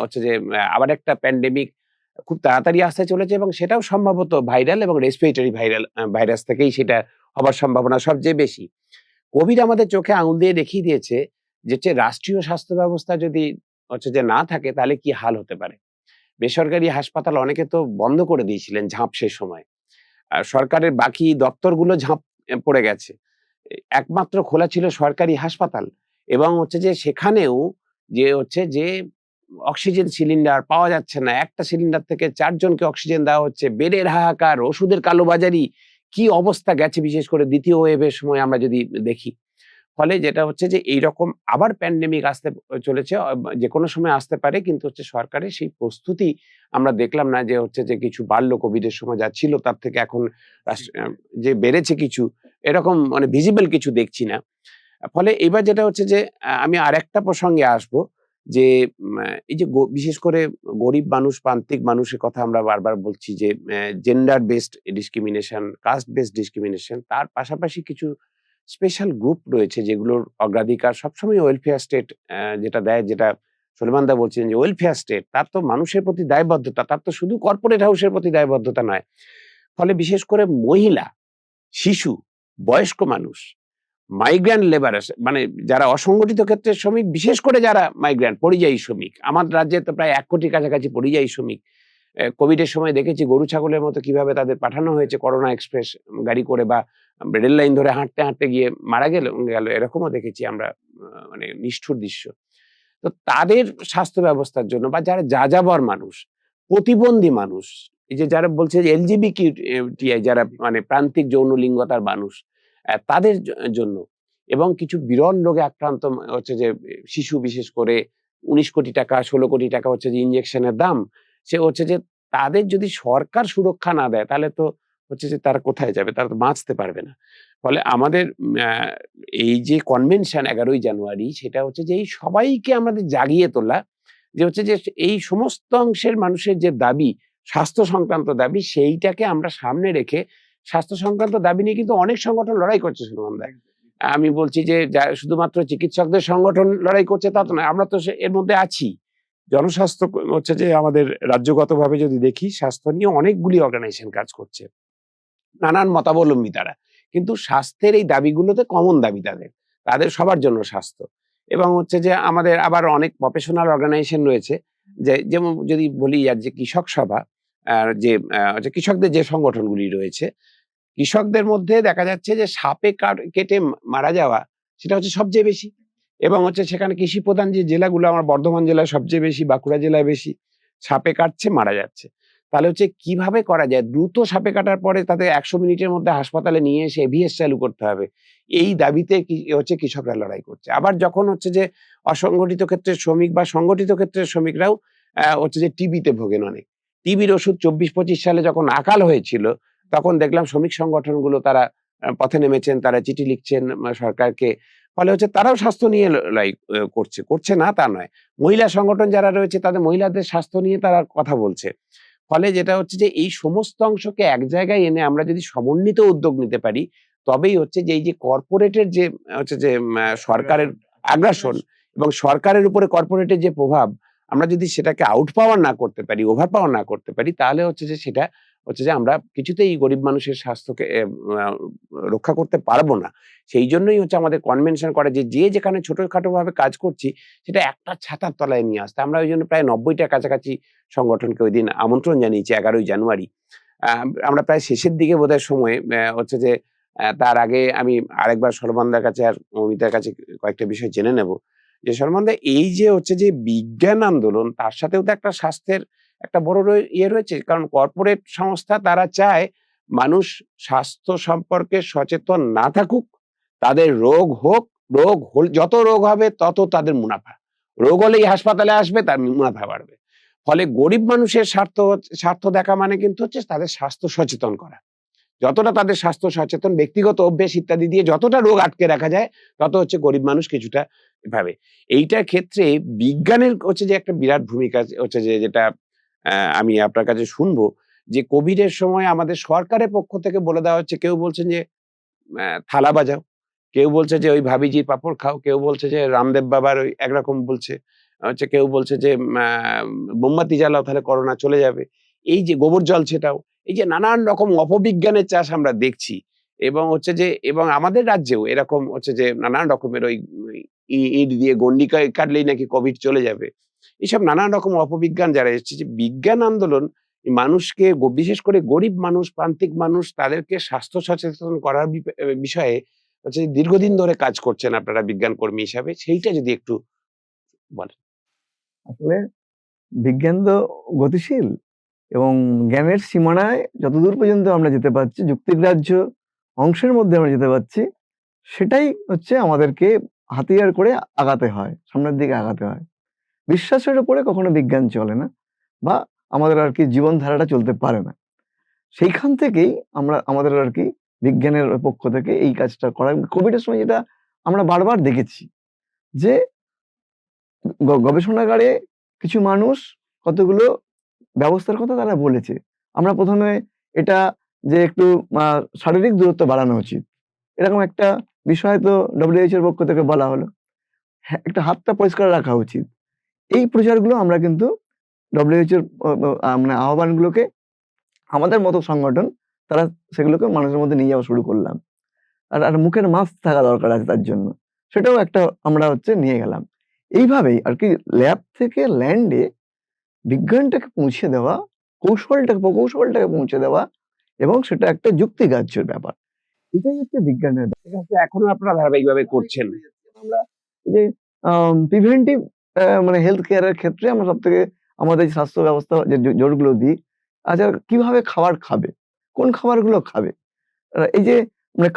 Speaker 1: হচ্ছে যে আবার একটা প্যান্ডেমিক খুব তাড়াতাড়ি আসতে চলেছে, এবং সেটাও সম্ভবত ভাইরাল এবং রেসপিরেটরি ভাইরাস থেকেই সেটা হবার সম্ভাবনা সবচেয়ে বেশি। কোভিড আমাদের চোখে আঙুল দিয়ে দেখিয়ে দিয়েছে যে হচ্ছে রাষ্ট্রীয় স্বাস্থ্য ব্যবস্থা যদি হচ্ছে যে না থাকে তাহলে কি হাল হতে পারে। বেসরকারি হাসপাতাল অনেকে তো বন্ধ করে দিয়েছিলেন ঝাঁপ সে সময়। সরকারের বাকি দপ্তরগুলো ঝাঁপ পড়ে গেছে। একমাত্র খোলা ছিল সরকারি হাসপাতাল, এবং হচ্ছে যে সেখানেও যে হচ্ছে যে অক্সিজেন সিলিন্ডার পাওয়া যাচ্ছে না। একটা সিলিন্ডার থেকে ৪ জনকে অক্সিজেন দেওয়া হচ্ছে। বেডের হাহাকার, ওষুধের কালোবাজারি, কি অবস্থা গেছে বিশেষ করে ২য় ওয়েভের সময় আমরা যদি দেখি। ফলে যেটা হচ্ছে যে এইরকম আবার প্যান্ডেমিক আসতে চলেছে, যেকোনো সময় আসতে পারে, কিন্তু হচ্ছে সরকারের সেই প্রস্তুতি আমরা দেখলাম না। যে হচ্ছে যে কিছু বাড়লো কোভিডের সময় যা ছিল তার থেকে এখন যে বেড়েছে কিছু, এরকম মানে ভিজিবল কিছু দেখছি না। ফলে এবার যেটা হচ্ছে যে আমি আরেকটা প্রসঙ্গে আসবো যে এই যে বিশেষ করে গরিব মানুষ, প্রান্তিক মানুষের কথা আমরা বারবার বলছি যে gender based discrimination, caste based discrimination, তার পাশাপাশি কিছু স্পেশাল গ্রুপ রয়েছে যেগুলোর অগ্রাধিকার সবসময় ওয়েলফেয়ার স্টেট যেটা দেয়, যেটা সলিমান দা বলছেন যে ওয়েলফেয়ার স্টেট, তার তো মানুষের প্রতি দায়বদ্ধতা, তার তো শুধু কর্পোরেট হাউসের প্রতি দায়বদ্ধতা নয়। ফলে বিশেষ করে মহিলা, শিশু, বয়স্ক মানুষ, মাইগ্রেন্ট লেবারার্স মানে যারা অসংগঠিত ক্ষেত্রের শ্রমিক, বিশেষ করে যারা মাইগ্রেন্ট পরিযায়ী শ্রমিক, আমার রাজ্যে তো প্রায় ১ কোটির কাছাকাছি পরিযায়ী শ্রমিক। কোভিডের সময় দেখেছি গরু ছাগলের মতো কিভাবে তাদের পাঠানো হয়েছে করোনা এক্সপ্রেস গাড়ি করে, বা রেল লাইন ধরে হাঁটতে হাঁটতে গিয়ে মারা গেল, এরকমও দেখেছি আমরা, মানে নিষ্ঠুর দৃশ্য। তো তাদের স্বাস্থ্য ব্যবস্থার জন্য, বা যারা যাযাবর মানুষ, প্রতিবন্ধী মানুষ, এই যে যারা বলছে যে এলজিবিকিউটিআই, যারা মানে প্রান্তিক যৌন লিঙ্গতার মানুষ, তাদের জন্য, এবং কিছু বিরল রোগে আক্রান্ত হচ্ছে যে শিশু, বিশেষ করে ১৯ কোটি টাকা ১৬ কোটি টাকা হচ্ছে যে ইনজেকশনের দাম, সে হচ্ছে যে তাদের যদি সরকার সুরক্ষা না দেয় তাহলে তো হচ্ছে যে তারা কোথায় যাবে, তারা তো বাঁচতে পারবে না। ফলে আমাদের এই যে কনভেনশন ১১ই জানুয়ারি, সেটা হচ্ছে যে এই সবাইকে আমাদের জাগিয়ে তোলা, যে হচ্ছে যে এই সমস্ত অংশের মানুষের যে দাবি, স্বাস্থ্য সংক্রান্ত দাবি, সেইটাকে আমরা সামনে রেখে, স্বাস্থ্য সংক্রান্ত দাবি নিয়ে কিন্তু অনেক সংগঠন লড়াই করছে সুমন দা। আমি বলছি যে শুধুমাত্র চিকিৎসকদের সংগঠন লড়াই করছে তা তো নয়, আমরা তো এর মধ্যে আছি। জনস্বাস্থ্য হচ্ছে যে আমাদের রাজ্যগতভাবে যদি দেখি, স্বাস্থ্য নিয়ে অনেকগুলি অর্গানাইজেশন কাজ করছে, নানান মতাবলম্বী তারা। কিন্তু স্বাস্থ্যের এই দাবিগুলোতে কমন দাবি তাদের, তাদের সবার জন্য স্বাস্থ্য। এবং হচ্ছে যে আমাদের আবার অনেক প্রফেশনাল অর্গানাইজেশন রয়েছে, যে যেমন যদি বলি আর যে কৃষক সভা, যে কৃষকদের যে সংগঠনগুলি রয়েছে, কৃষকদের মধ্যে দেখা যাচ্ছে যে সাপে কেটে মারা যাওয়া সেটা হচ্ছে সবচেয়ে বেশি, এবং হচ্ছে সেখানে কৃষি প্রধান যে জেলাগুলো, আমার বর্ধমান জেলায় সবচেয়ে বেশি, বাঁকুড়া জেলায় বেশি, সাপে কাটছে মারা যাচ্ছে। তাহলে হচ্ছে কিভাবে করা যায়, দ্রুত সাপে কাটার পরে তাদের ১০০ মিনিটের মধ্যে হাসপাতালে নিয়ে এসে এভিএস চালু করতে হবে, এই দাবিতে হচ্ছে কৃষকরা লড়াই করছে। আবার যখন হচ্ছে যে অসংগঠিত ক্ষেত্রের শ্রমিক বা সংগঠিত ক্ষেত্রের শ্রমিকরাও হচ্ছে যে টিবিতে ভোগেন অনেক, টিবির ওষুধ ২৪-২৫ সালে যখন আকাল হয়েছিল, তখন দেখলাম শ্রমিক সংগঠনগুলো তারা পথে নেমেছেন, তারা চিঠি লিখছেন সরকারকে। ফলে হচ্ছে তারাও স্বাস্থ্য নিয়ে করছে না তা নয়। মহিলা সংগঠন যারা রয়েছে তাদের মহিলাদের স্বাস্থ্য নিয়ে তারা কথা বলছে। ফলে যেটা হচ্ছে যে এই সমস্ত অংশকে এক জায়গায় এনে আমরা যদি সমন্বিত উদ্যোগ নিতে পারি, তবেই হচ্ছে যে এই যে কর্পোরেটের যে হচ্ছে যে সরকারের আগ্রাসন এবং সরকারের উপরে কর্পোরেটের যে প্রভাব, আমরা যদি সেটাকে আউট পাওয়ার না করতে পারি, ওভার পাওয়ার না করতে পারি, তাহলে হচ্ছে যে সেটা হচ্ছে যে আমরা কিছুতেই গরিব মানুষের স্বাস্থ্যকে রক্ষা করতে পারবো না। সেই জন্যই হচ্ছে আমাদের কনভেনশন করা যে যেখানে ছোটখাটো ভাবে কাজ করছি সেটা একটা ছাতার তলায় নিয়ে আসতে। আমরা ওই জন্য প্রায় ৯০টার কাছাকাছি সংগঠনকে ওইদিন আমন্ত্রণ জানিয়েছি ১১ই জানুয়ারি। আমরা প্রায় শেষের দিকে বোধহয় সময়ে হচ্ছে যে তার আগে আমি আরেকবার সলমানদার কাছে আর মৌমিতার কাছে কয়েকটা বিষয় জেনে নেব। যে সলমানদা, এই যে হচ্ছে যে বিজ্ঞান আন্দোলন, তার সাথেও তো একটা স্বাস্থ্যের একটা বড় ইয়ে রয়েছে। কারণ কর্পোরেট সংস্থা তারা চায় মানুষ স্বাস্থ্য সম্পর্কে সচেতন না থাকুক, তাদের রোগ হোক, যত রোগ হবে তত তাদের মুনাফা। রোগ হলেই হাসপাতালে আসবে, তার মুনাফা বাড়বে। ফলে গরিব মানুষের স্বার্থ দেখা মানে কিন্তু হচ্ছে তাদের স্বাস্থ্য সচেতন করা। যতটা তাদের স্বাস্থ্য সচেতন, ব্যক্তিগত অভ্যেস ইত্যাদি দিয়ে যতটা রোগ আটকে রাখা যায়, তত হচ্ছে গরিব মানুষ কিছুটা ভাবে। এইটার ক্ষেত্রে বিজ্ঞানের হচ্ছে যে একটা বিরাট ভূমিকা হচ্ছে যে যেটা আমি আপনার কাছে শুনবো, যে কোভিড এর সময় আমাদের সরকারের পক্ষ থেকে বলে দেওয়া হচ্ছে, কেউ বলছেন যে থালা বাজাও, কেউ বলছে যে ওই ভাবিজির পাঁপড় খাও, কেউ বলছে যে রামদেব বাবার ওই একরকম বলছে, হচ্ছে কেউ বলছে যে মোমবাতি জ্বালাও তাহলে করোনা চলে যাবে। এই যে গোবর জল ছেটাও, এই যে নানান রকম অপবিজ্ঞানের চাষ আমরা দেখছি, এবং হচ্ছে যে এবং আমাদের রাজ্যেও এরকম হচ্ছে যে নানান রকমের ওই ইট দিয়ে গন্ডি কাটলেই নাকি কোভিড চলে যাবে। এইসব নানান রকম অপবিজ্ঞান যারা এসেছে, যে বিজ্ঞান আন্দোলন মানুষকে বিশেষ করে গরিব মানুষ, প্রান্তিক মানুষ, তাদেরকে স্বাস্থ্য সচেতন করার বিষয়ে হচ্ছে দীর্ঘদিন ধরে কাজ করছেন আপনারা বিজ্ঞান কর্মী হিসাবে, সেইটা যদি একটু বলেন।
Speaker 3: আসলে বিজ্ঞান তো গতিশীল এবং জ্ঞানের সীমানায় যতদূর পর্যন্ত আমরা যেতে পারছি, যুক্তিগ্রাহ্য অংশের মধ্যে আমরা যেতে পারছি, সেটাই হচ্ছে আমাদেরকে হাতিয়ার করে আগাতে হয়, সামনের দিকে আগাতে হয়। বিশ্বাসের উপরে কখনো বিজ্ঞান চলে না, বা আমাদের আর কি জীবনধারাটা চলতে পারে না। সেইখান থেকেই আমাদের আর কি বিজ্ঞানের পক্ষ থেকে এই কাজটা করা। কোভিডের সময় যেটা আমরা বারবার দেখেছি যে গবেষণাগারে কিছু মানুষ কতগুলো ব্যবস্থার কথা তারা বলেছে। আমরা প্রথমে এটা যে একটু শারীরিক দূরত্ব বাড়ানো উচিত, এরকম একটা বিষয় তো WHO এর পক্ষ থেকে বলা হলো। হ্যাঁ, একটা হাতটা পরিষ্কার রাখা উচিত। এই প্রচারগুলো আমরা কিন্তু WHO এর মানে আহ্বানগুলোকে আমাদের মতো সংগঠন তারা সেগুলোকে মানুষের মধ্যে নিয়ে যাওয়া শুরু করলাম। আর মুখের মাস্ক থাকা দরকার আছে তার জন্য। সেটাও একটা আমরা হচ্ছে নিয়ে গেলাম। এইভাবেই আর কি ল্যাব থেকে ল্যান্ডে বিজ্ঞানটাকে পৌঁছে দেওয়া, প্রকৌশলটাকে পৌঁছে দেওয়া, এবং সেটা একটা যুক্তিগ্রাহ্যের ব্যাপার। এটাই হচ্ছে বিজ্ঞানের ব্যাপার।
Speaker 1: এটা হচ্ছে এখনো আপনারা ধারাবাহিকভাবে করছেন।
Speaker 3: আমরা এই যে প্রিভেন্টিভ মানে হেলথ কেয়ারের ক্ষেত্রে আমরা সবথেকে আমাদের যে স্বাস্থ্য ব্যবস্থা যে জোরগুলো দিই, আচ্ছা কিভাবে খাবার খাবে? কোন খাবারগুলো খাবে? এই যে মানে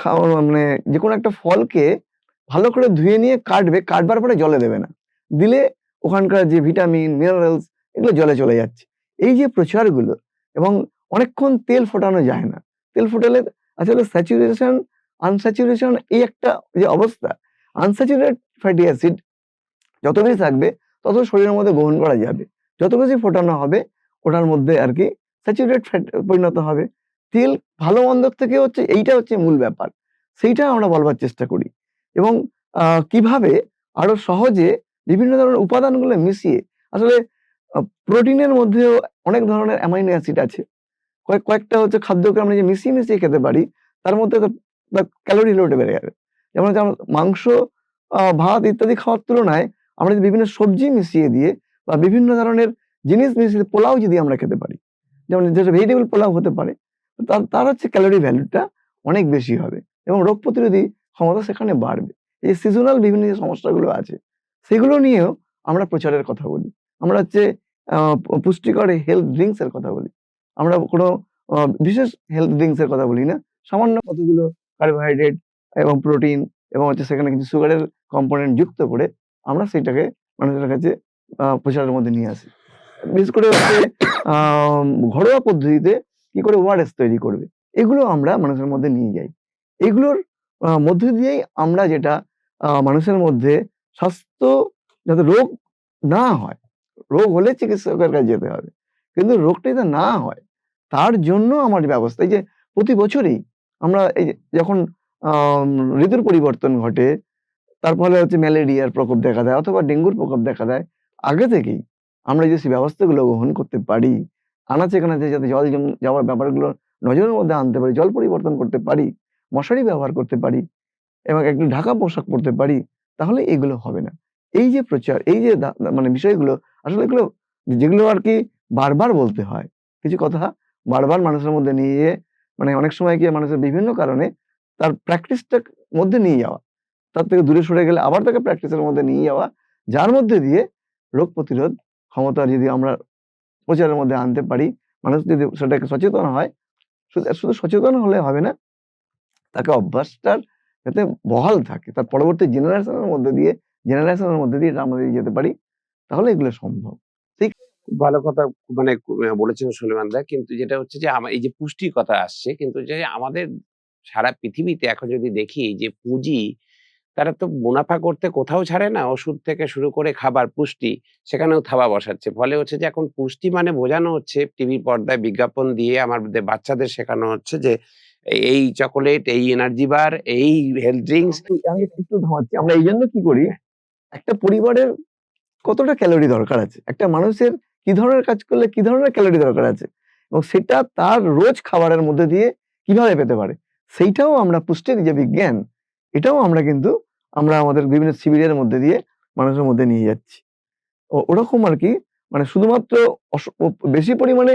Speaker 3: মানে যেকোনো একটা ফলকে ভালো করে ধুয়ে নিয়ে কাটবার পরে জলে দেবে না। দিলে ওখানকার যে ভিটামিন, মিনারেলস এগুলো জলে চলে যাচ্ছে। এই যে প্রচারগুলো, এবং অনেকক্ষণ তেল ফোটানো যায় না। তেল ফোটালে আসলে স্যাচুরেশন, আনস্যাচুরেশন এই একটা যে অবস্থা, আনস্যাচুরেটেড ফ্যাটি অ্যাসিড যত বেশি থাকবে তত শরীরের মধ্যে গ্রহণ করা যাবে। যত বেশি ফোটানো হবে ওটার মধ্যে আর কি স্যাচুরেটেড ফ্যাট পরিণত হবে। তেল ভালো মন্দর থেকে হচ্ছে এইটা হচ্ছে মূল ব্যাপার। সেইটা আমরা বলবার চেষ্টা করি, এবং কিভাবে আরো সহজে বিভিন্ন ধরনের উপাদানগুলো মিশিয়ে, আসলে প্রোটিনের মধ্যেও অনেক ধরনের অ্যামাইনো অ্যাসিড আছে। কয়েকটা হচ্ছে খাদ্যকে আমরা যে মিশিয়ে খেতে পারি, তার মধ্যে ক্যালোরি লোড বেড়ে যাবে। যেমন মাংস, ভাত ইত্যাদি খাওয়ার তুলনায় আমরা যদি বিভিন্ন সবজি মিশিয়ে দিয়ে বা বিভিন্ন ধরনের জিনিস মিশিয়ে পোলাও যদি আমরা খেতে পারি, যেমন যেটা ভেজিটেবল পোলাও হতে পারে, তার হচ্ছে ক্যালোরি ভ্যালুটা অনেক বেশি হবে এবং রোগ প্রতিরোধী ক্ষমতা সেখানে বাড়বে। এই সিজনাল বিভিন্ন যে সমস্যাগুলো আছে সেগুলো নিয়েও আমরা প্রচারের কথা বলি। আমরা হচ্ছে পুষ্টিকর হেলথ ড্রিঙ্কস এর কথা বলি। আমরা কোনো বিশেষ হেলথ ড্রিঙ্কস এর কথা বলি না। সামান্য কতগুলো কার্বোহাইড্রেট এবং প্রোটিন এবং হচ্ছে সেখানে কিছু সুগারের কম্পোনেন্ট যুক্ত করে আমরা সেইটাকে মানুষের কাছে প্রচারের মধ্যে নিয়ে আসি। বিশেষ করে হচ্ছে ঘরোয়া পদ্ধতিতে কি করে ওআরএস তৈরি করবে, এগুলো আমরা মানুষের মধ্যে নিয়ে যাই। এগুলোর মধ্য দিয়েই আমরা যেটা মানুষের মধ্যে স্বাস্থ্য যাতে রোগ না হয়, রোগ হলে চিকিৎসকের কাছে যেতে হবে। কিন্তু রোগটা যাতে না হয় তার জন্য আমার ব্যবস্থা এই যে প্রতি বছরই আমরা এই যে যখন আম ঋতুর পরিবর্তন ঘটে তার ফলে হচ্ছে ম্যালেরিয়ার প্রকোপ দেখা দেয় অথবা ডেঙ্গুর প্রকোপ দেখা দেয়। আগে থেকেই আমরা যদি সেই ব্যবস্থাগুলো গ্রহণ করতে পারি, আনাচে-কানাচে যাতে জল যাওয়ার ব্যাপারগুলো নজরের মধ্যে আনতে পারি, জল পরিবর্তন করতে পারি, মশারি ব্যবহার করতে পারি এবং একটু ঢাকা পোশাক পরতে পারি, তাহলে এগুলো হবে না। এই যে প্রচার, এই যে মানে বিষয়গুলো আসলে এগুলো যেগুলো আরকি বারবার বলতে হয়। কিছু কথা বারবার মানুষের মধ্যে নিয়ে মানে অনেক সময় গিয়ে মানুষের বিভিন্ন কারণে তার প্র্যাকটিসটা মধ্যে নিয়ে যাওয়া। তার থেকে দূরে সরে গেলে আবার তাকে প্র্যাকটিসের মধ্যে নিয়ে যাওয়া। যার মধ্যে দিয়ে রোগ প্রতিরোধ ক্ষমতা যদি আমরা প্রচারের মধ্যে আনতে পারি, মানুষ যদি সেটাকে সচেতন হয়, শুধু সচেতন হলে হবে না, তাকে অভ্যাসটার যাতে বহাল থাকে। তার পরবর্তী জেনারেশনের মধ্যে দিয়ে এটা আমরা যদি যেতে পারি, তাহলে এগুলো সম্ভব। ঠিক
Speaker 1: খুব ভালো কথা মানে বলেছেন সুলেমান দা। কিন্তু যেটা হচ্ছে যে এই যে পুষ্টির কথা আসছে, কিন্তু যে আমাদের সারা পৃথিবীতে এখন যদি দেখি যে পুঁজি তারা তো মুনাফা করতে কোথাও ছাড়ে না। ওষুধ থেকে শুরু করে খাবার, পুষ্টি সেখানেও থাবা বসাচ্ছে। ফলে হচ্ছে যে এখন পুষ্টি মানে বোঝানো হচ্ছে টিভি পর্দায় বিজ্ঞাপন দিয়ে আমাদের বাচ্চাদের শেখানো হচ্ছে যে এই চকোলেট, এই এনার্জি বার, এই হেলথ ড্রিংকস।
Speaker 3: আমি একটু থামাচ্ছি। আমরা এইজন্য কি করি? একটা পরিবারের কতটা ক্যালোরি দরকার আছে? একটা মানুষের কি ধরনের কাজ করলে কি ধরনের ক্যালোরি দরকার আছে? এবং সেটা তার রোজ খাবারের মধ্যে দিয়ে কিভাবে পেতে পারে? সেইটাও আমরা পুষ্টির যে বিজ্ঞান, এটাও আমরা কিন্তু আমরা আমাদের বিভিন্ন শিবিরের মধ্যে দিয়ে মানুষের মধ্যে নিয়ে যাচ্ছি। ওরকম আরকি মানে শুধুমাত্র বেশি পরিমাণে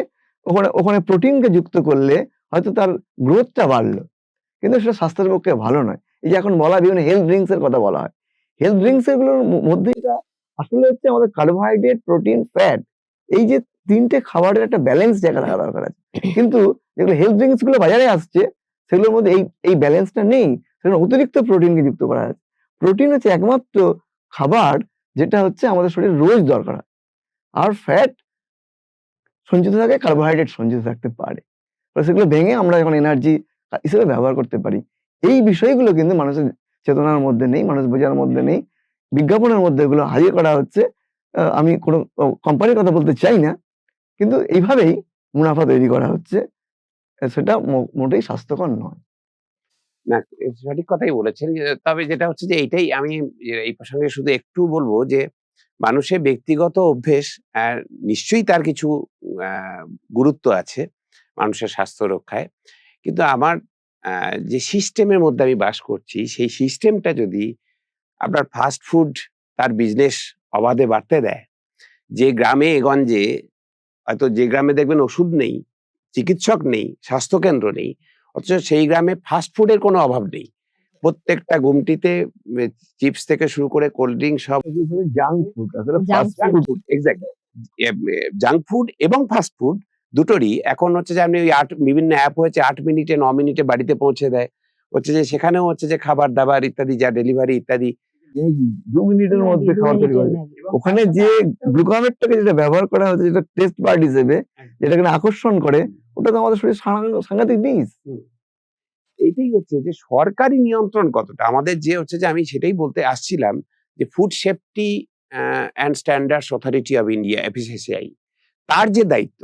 Speaker 3: ওখানে প্রোটিনকে যুক্ত করলে হয়তো তার গ্রোথটা বাড়লো। কিন্তু সেটা স্বাস্থ্যের পক্ষে ভালো নয়। এই যে এখন বলা বিভিন্ন হেলথ ড্রিংকস এর কথা বলা হয়। হেলথ ড্রিংকস এগুলোর মধ্যে এটা আসলে হচ্ছে আমাদের কার্বোহাইড্রেট, প্রোটিন, ফ্যাট এই যে ৩ টে খাবারের একটা ব্যালেন্স জায়গা থাকা দরকার আছে। কিন্তু যেগুলো হেলথ ড্রিংকস গুলো বাজারে আসছে সেগুলোর মধ্যে এই ব্যালেন্সটা নেই। সেখানে অতিরিক্ত প্রোটিনকে যুক্ত করা আছে। প্রোটিন হচ্ছে একমাত্র খাবার যেটা হচ্ছে আমাদের শরীরে রোজ দরকার হয়। আর ফ্যাট সঞ্চিত থাকে, কার্বোহাইড্রেট সঞ্চিত থাকতে পারে। সেগুলো ভেঙে আমরা যখন এনার্জি হিসেবে ব্যবহার করতে পারি। এই বিষয়গুলো কিন্তু মানুষের চেতনার মধ্যে নেই, মানুষ বোঝার মধ্যে নেই। বিজ্ঞাপনের মধ্যে এগুলো হাজির করা হচ্ছে। আমি কোনো কোম্পানির কথা বলতে চাই না। কিন্তু এইভাবেই মুনাফা তৈরি করা হচ্ছে। সেটা মোটেই স্বাস্থ্যকর নয়।
Speaker 1: না, সঠিক কথাই বলেছেন। তবে যেটা হচ্ছে যে এইটাই আমি এই প্রসঙ্গে শুধু একটু বলব যে মানুষের ব্যক্তিগত অভ্যেস নিশ্চয়ই তার কিছু আ গুরুত্ব আছে মানুষের স্বাস্থ্য রক্ষায়। কিন্তু আমার যে সিস্টেমের মধ্যে আমি বাস করছি, সেই সিস্টেমটা যদি আপনার ফাস্ট ফুড তার বিজনেস অবাধে বাড়তে দেয়, যে গ্রামে গঞ্জে হয়তো যে গ্রামে দেখবেন ওষুধ নেই, চিকিৎসক নেই, স্বাস্থ্যকেন্দ্র নেই, অথচ সেই গ্রামে ফাস্ট ফুডের কোনো অভাব নেই। প্রত্যেকটা গুমটিতে চিপস থেকে শুরু করে কোল্ড ড্রিংক সব
Speaker 3: জাঙ্ক ফুড আসলে
Speaker 2: junk
Speaker 3: fast food
Speaker 1: exactly. Junk food এবং ফাস্ট ফুড দুটোরই এখন হচ্ছে যে আপনি ওই বিভিন্ন অ্যাপ হয়েছে ৮ মিনিটে ৯ মিনিটে বাড়িতে পৌঁছে দেয়। হচ্ছে যে সেখানেও হচ্ছে যে খাবার-দাবার ইত্যাদি যা ডেলিভারি ইত্যাদি
Speaker 3: ২ মিনিটের মধ্যে খাবার তৈরি করে। ওখানে যে গ্লুকামেটটাকে যেটা ব্যবহার করা হচ্ছে যেটা টেস্ট বাড হিসেবে যেটা কিনা আকর্ষণ করে ওটা তো আমাদের শরীরে সাংঘাতিক বিষ।
Speaker 1: এইটাই হচ্ছে যে সরকারি নিয়ন্ত্রণ কতটা? আমাদের যে হচ্ছে যে আমি সেটাই বলতে আসছিলাম যে food safety and standards authority of India FSSAI তার যে দায়িত্ব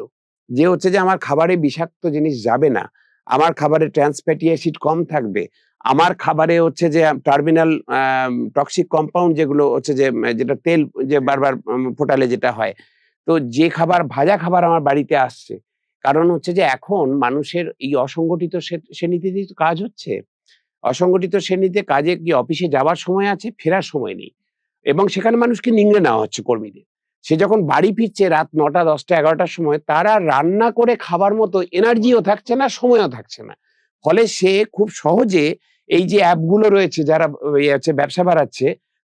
Speaker 1: যে হচ্ছে যে আমার খাবারে বিষাক্ত জিনিস যাবে না, আমার খাবারে ট্রান্স ফ্যাটি অ্যাসিড কম থাকবে, আমার খাবারে হচ্ছে যে টার্মিনাল টক্সিক কম্পাউন্ড যেগুলো হচ্ছে যে যেটা তেল যে বারবার ফোটালে যেটা হয়। তো যে খাবার ভাজা খাবার আমার বাড়িতে আসছে, কারণ হচ্ছে যে এখন মানুষের এই অসংগঠিত শ্রেণীতেই তো কাজ হচ্ছে। অসংগঠিত শ্রেণীতে কাজে কি অফিসে যাওয়ার সময় আছে, ফেরার সময় নেই। এবং সেখানে মানুষকে নিংড়ে নেওয়া হচ্ছে কর্মীদের। সে যখন বাড়ি ফিরছে রাত ৯টা, ১০টা, ১১টার সময় তার আর রান্না করে খাবার মতো এনার্জিও থাকছে না, সময়ও থাকছে না। ফলে সে খুব সহজে এই যে অ্যাপগুলো রয়েছে যারা হচ্ছে ব্যবসা বাড়াচ্ছে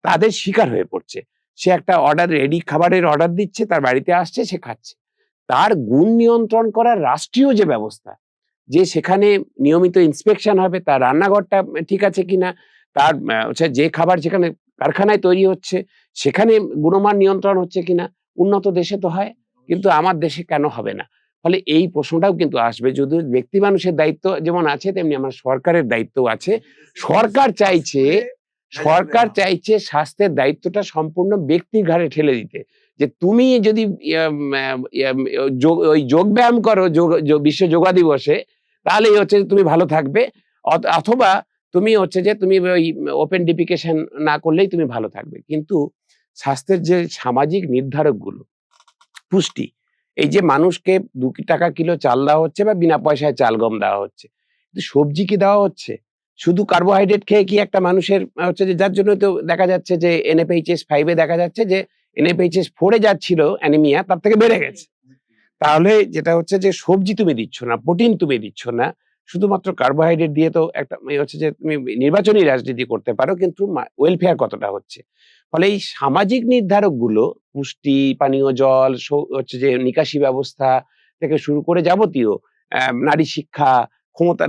Speaker 1: তাদের শিকার হয়ে পড়ছে। সে একটা রেডি খাবারের অর্ডার দিচ্ছে, তার বাড়িতে আসছে, সে খাচ্ছে। তার গুণ নিয়ন্ত্রণ করার রাষ্ট্রীয় যে ব্যবস্থা, যে সেখানে নিয়মিত ইন্সপেকশন হবে, তার রান্নাঘরটা ঠিক আছে কিনা, তার হচ্ছে যে খাবার যেখানে কারখানায় তৈরি হচ্ছে সেখানে গুণমান নিয়ন্ত্রণ হচ্ছে কিনা, উন্নত দেশে তো হয়, কিন্তু আমার দেশে কেন হবে না? ফলে এই প্রশ্নটাও কিন্তু আসবে। যদিও ব্যক্তি মানুষের দায়িত্ব যেমন আছে তেমনি আমার সরকারের দায়িত্বও আছে। সরকার চাইছে সরকার চাইছে স্বাস্থ্যের দায়িত্বটা সম্পূর্ণ ব্যক্তির ঘাড়ে ঠেলে দিতে, যে তুমি যদি ওই যোগ ব্যায়াম করো বিশ্ব যোগা দিবসে, তাহলেই হচ্ছে যে তুমি ভালো থাকবে, অথবা তুমি হচ্ছে যে তুমি ওই ওপেন ডিফিকেশন না করলেই তুমি ভালো থাকবে। কিন্তু স্বাস্থ্যের যে সামাজিক নির্ধারকগুলো, পুষ্টি, এই যে মানুষকে 2 টাকা কিলো চাল দেওয়া হচ্ছে বা বিনা পয়সায় চাল গম দেওয়া হচ্ছে, কিন্তু সবজি কি দেওয়া হচ্ছে? শুধু কার্বোহাইড্রেট খেয়ে কি একটা মানুষের হচ্ছে যে, যার জন্য তো দেখা যাচ্ছে যে NFHS 5 এ দেখা যাচ্ছে যে NFHS 4 এ যাচ্ছিল অ্যানিমিয়া, তার থেকে বেড়ে গেছে। তাহলে যেটা হচ্ছে যে সবজি তুমি দিচ্ছ না, প্রোটিন তুমি দিচ্ছ না, শুধুমাত্র কার্বোহাইড্রেট দিয়ে তো একটা হচ্ছে যে তুমি নির্বাচনী রাজনীতি করতে পারো, কিন্তু ওয়েলফেয়ার কতটা হচ্ছে? ফলে এই সামাজিক নির্ধারকগুলো, পুষ্টি, পানীয় জল, হচ্ছে যে নিকাশি ব্যবস্থা থেকে শুরু করে যাবতীয় নারী শিক্ষা,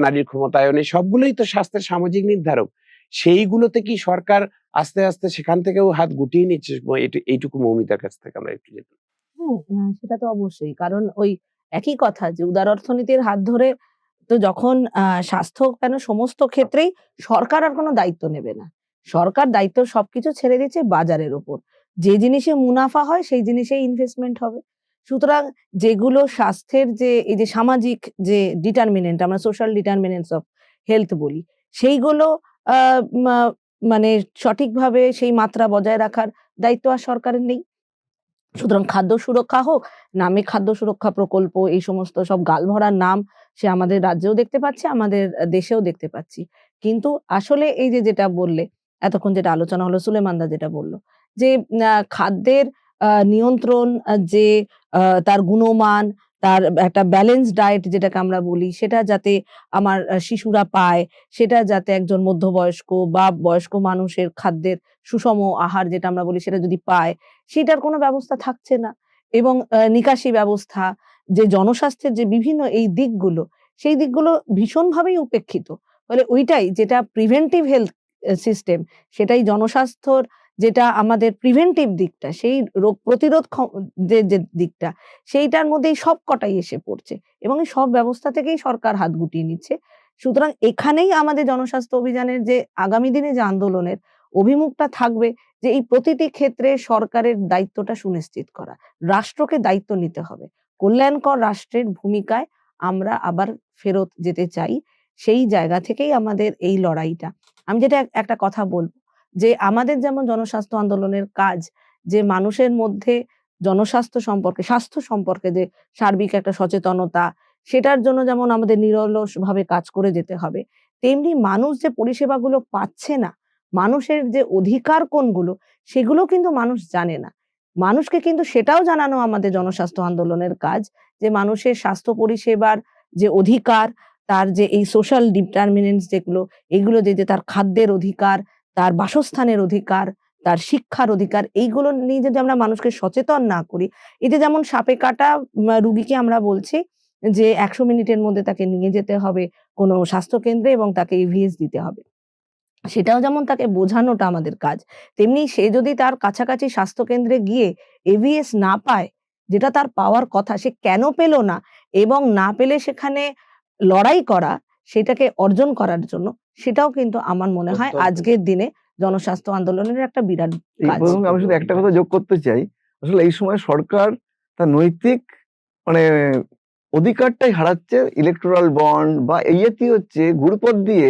Speaker 1: নারীর ক্ষমতায়নে, সবগুলোই তো স্বাস্থ্যের সামাজিক নির্ধারক। সেইগুলোতে কি সরকার আস্তে আস্তে সেখান থেকেও হাত গুটিয়ে নিচ্ছে? এইটুকু মৌমিতার কাছ থেকে আমরা একটু যেতে।
Speaker 2: হ্যাঁ, সেটা তো অবশ্যই। কারণ ওই একই কথা যে উদার অর্থনীতির হাত ধরে তো যখন স্বাস্থ্য কেন সমস্ত ক্ষেত্রেই সরকার আর কোনো দায়িত্ব নেবে না। সরকার দায়িত্ব সবকিছু ছেড়ে দিচ্ছে বাজারের উপর। যে জিনিসে মুনাফা হয় সেই জিনিসেই ইনভেস্টমেন্ট হবে। সুতরাং যেগুলো স্বাস্থ্যের যে এই যে সামাজিক যে ডিটারমিনেন্ট, আমরা সোশ্যাল ডিটারমিনেন্টস অফ হেলথ বলি, সেইগুলো আ মা মানে সঠিকভাবে সেই মাত্রা বজায় রাখার দায়িত্ব আর সরকারের নেই। সুতরাং খাদ্য সুরক্ষা হোক, নামে খাদ্য সুরক্ষা প্রকল্প, এই সমস্ত সব গালভরা নাম সে আমাদের রাজ্যেও দেখতে পাচ্ছি, আমাদের দেশেও দেখতে পাচ্ছি। কিন্তু আসলে এই যে যেটা বললে, এতক্ষণ যেটা আলোচনা হলো, সুলেমান দা যেটা বলল যে খাদ্যের নিয়ন্ত্রণ, যে তার গুণমান, তার একটা ব্যালেন্সড ডায়েট যেটাকে আমরা বলি, সেটা যাতে আমার শিশুরা পায়, সেটা যাতে একজন মধ্যবয়স্ক বা বয়স্ক মানুষের খাদ্যের সুষম আহার যেটা আমরা বলি সেটা যদি পায়, সেটার কোনো ব্যবস্থা থাকছে না। এবং নিকাশি ব্যবস্থা, যে জনস্বাস্থ্যের যে বিভিন্ন এই দিকগুলো, সেই দিকগুলো ভীষণভাবেই উপেক্ষিত। ফলে ওইটাই যেটা প্রিভেন্টিভ হেলথ সিস্টেম, সেটাই জনস্বাস্থ্যর যেটা আমাদের প্রিভেন্টিভ দিকটা, সেই রোগ প্রতিরোধ যে দিকটা, সেইটার মধ্যেই সবকটাই এসে পড়ছে এবং এই সব ব্যবস্থা থেকেই সরকার হাত গুটিয়ে নিচ্ছে। সুতরাং এখানেই আমাদের জনস্বাস্থ্য অভিযানের যে আগামী দিনে যে আন্দোলনের অভিমুখটা থাকবে, যে এই প্রতিটি ক্ষেত্রে সরকারের দায়িত্বটা সুনিশ্চিত করা। রাষ্ট্রকে দায়িত্ব নিতে হবে। কল্যাণকর রাষ্ট্রের ভূমিকায় আমরা আবার ফেরত যেতে চাই। সেই জায়গা থেকেই আমাদের এই লড়াইটা। আমি যেটা একটা কথা বলব যে আমাদের যেমন জনস্বাস্থ্য আন্দোলনের কাজ, যে মানুষের মধ্যে জনস্বাস্থ্য সম্পর্কে, স্বাস্থ্য সম্পর্কে যে সার্বিক একটা সচেতনতা, সেটার জন্য যেমন আমাদের নিরলসভাবে কাজ করে যেতে হবে। তেমনি মানুষ যে পরিষেবাগুলো পাচ্ছে না, মানুষের যে অধিকার কোনগুলো, সেগুলো কিন্তু মানুষ জানে না। মানুষকে কিন্তু সেটাও জানানো আমাদের জনস্বাস্থ্য আন্দোলনের কাজ, যে মানুষের স্বাস্থ্য পরিষেবার যে অধিকার, তার যে এই সোশ্যাল ডিটারমিনেন্টস যেগুলো, এগুলো যে তার খাদ্যের অধিকার, তার বাসস্থানের অধিকার, তার শিক্ষার অধিকার, এইগুলো নিয়ে যদি আমরা মানুষকে সচেতন না করি, এই যে যেমন সাপে কাটা রুগীকে আমরা বলছি যে ১০০ মিনিটের মধ্যে তাকে নিয়ে যেতে হবে কোনো স্বাস্থ্যকেন্দ্রে এবং তাকে EVS দিতে হবে। সেটাও যেমন তাকে বোঝানোটা আমাদের কাজ, তেমনি সে যদি তার কাছাকাছি স্বাস্থ্যকেন্দ্রে গিয়ে এভিএস না পায়, যেটা তার পাওয়ার কথা, সে কেন পেল না এবং না পেলে সেখানে লড়াই করা, সেটাকে অর্জন করার জন্য, সেটাও কিন্তু আমার মনে হয়
Speaker 1: অত্যন্ত
Speaker 2: আজকের দিনে জনস্বাস্থ্য আন্দোলনের একটা বিরাট
Speaker 3: এই
Speaker 2: কাজ।
Speaker 3: প্রসঙ্গে আমি শুধু একটা কথা যোগ করতে চাই। আসলে এই সময় সরকার তার নৈতিক মানে অধিকারটাই হারাচ্ছে ইলেকটোরাল বন্ড বা এই জাতীয় হচ্ছে গুরুপদ দিয়ে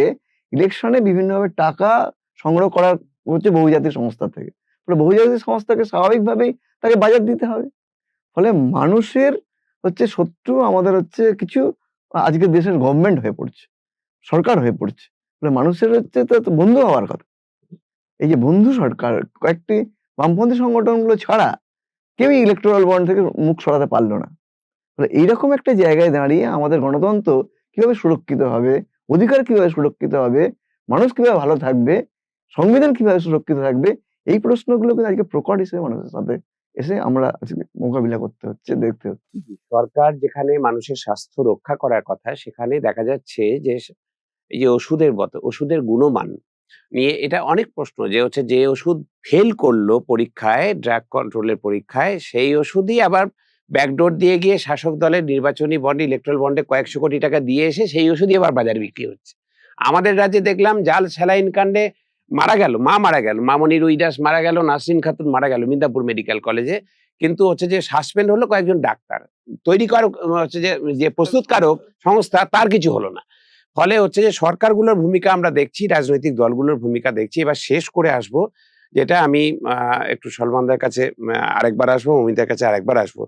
Speaker 3: ইলেকশনে বিভিন্নভাবে টাকা সংগ্রহ করার হচ্ছে বহুজাতিক সংস্থা থেকে। ফলে বহুজাতিক সংস্থাকে স্বাভাবিকভাবেই তাকে বাজার দিতে হবে। ফলে মানুষের হচ্ছে শত্রু আমাদের হচ্ছে কিছু আজকের দেশের গভর্নমেন্ট হয়ে পড়ছে, সরকার হয়ে পড়ছে। ফলে মানুষের হচ্ছে তো বন্ধু হওয়ার কথা। এই যে বন্ধু সরকার, কয়েকটি বামপন্থী সংগঠনগুলো ছাড়া কেউই ইলেকটোরাল বন্ড থেকে মুখ সরাতে পারল না। এইরকম একটা জায়গায় দাঁড়িয়ে আমাদের গণতন্ত্র কিভাবে সুরক্ষিত হবে, অধিকার কিভাবে সুরক্ষিত হবে, মানুষ কিভাবে ভালো থাকবে, সংবিধান কিভাবে সুরক্ষিত থাকবে, এই প্রশ্নগুলো কিন্তু আজকে প্রকট হিসেবে মানুষের সাথে এসে আমরা আজকে মোকাবিলা করতে হচ্ছে, দেখতে হচ্ছে।
Speaker 1: সরকার যেখানে মানুষের স্বাস্থ্য রক্ষা করার কথা, সেখানে দেখা যাচ্ছে যে এই যে ওষুধের গুণমান নিয়ে এটা অনেক প্রশ্ন, যে হচ্ছে যে ওষুধ ফেল করলো পরীক্ষায়, ড্রাগ কন্ট্রোলের পরীক্ষায়, সেই ওষুধই আবার ব্যাকডোর দিয়ে গিয়ে শাসক দলের নির্বাচনী বন্ডে, ইলেকট্রাল বন্ডে কয়েকশো কোটি টাকা দিয়ে এসে সেই ওষুধই আবার বাজারে বিক্রি হচ্ছে। আমাদের রাজ্যে দেখলাম জাল স্যালাইন কাণ্ডে মারা গেল, মা মারা গেল, মামনি রুইদাস মারা গেল, নাসরিন খাতুন মারা গেল মিদনাপুর মেডিকেল কলেজে। কিন্তু হচ্ছে যে সাসপেন্ড হলো কয়েকজন ডাক্তার। তৈরিকারক হচ্ছে যে প্রস্তুতকারক সংস্থা তার কিছু হলো না। ফলে হচ্ছে যে সরকারগুলোর ভূমিকা আমরা দেখছি, রাজনৈতিক দলগুলোর ভূমিকা দেখছি। এবার শেষ করে আসবো, যেটা আমি একটু সলমানদার কাছে আরেকবার আসবো, মমিতার কাছে আরেকবার আসবো।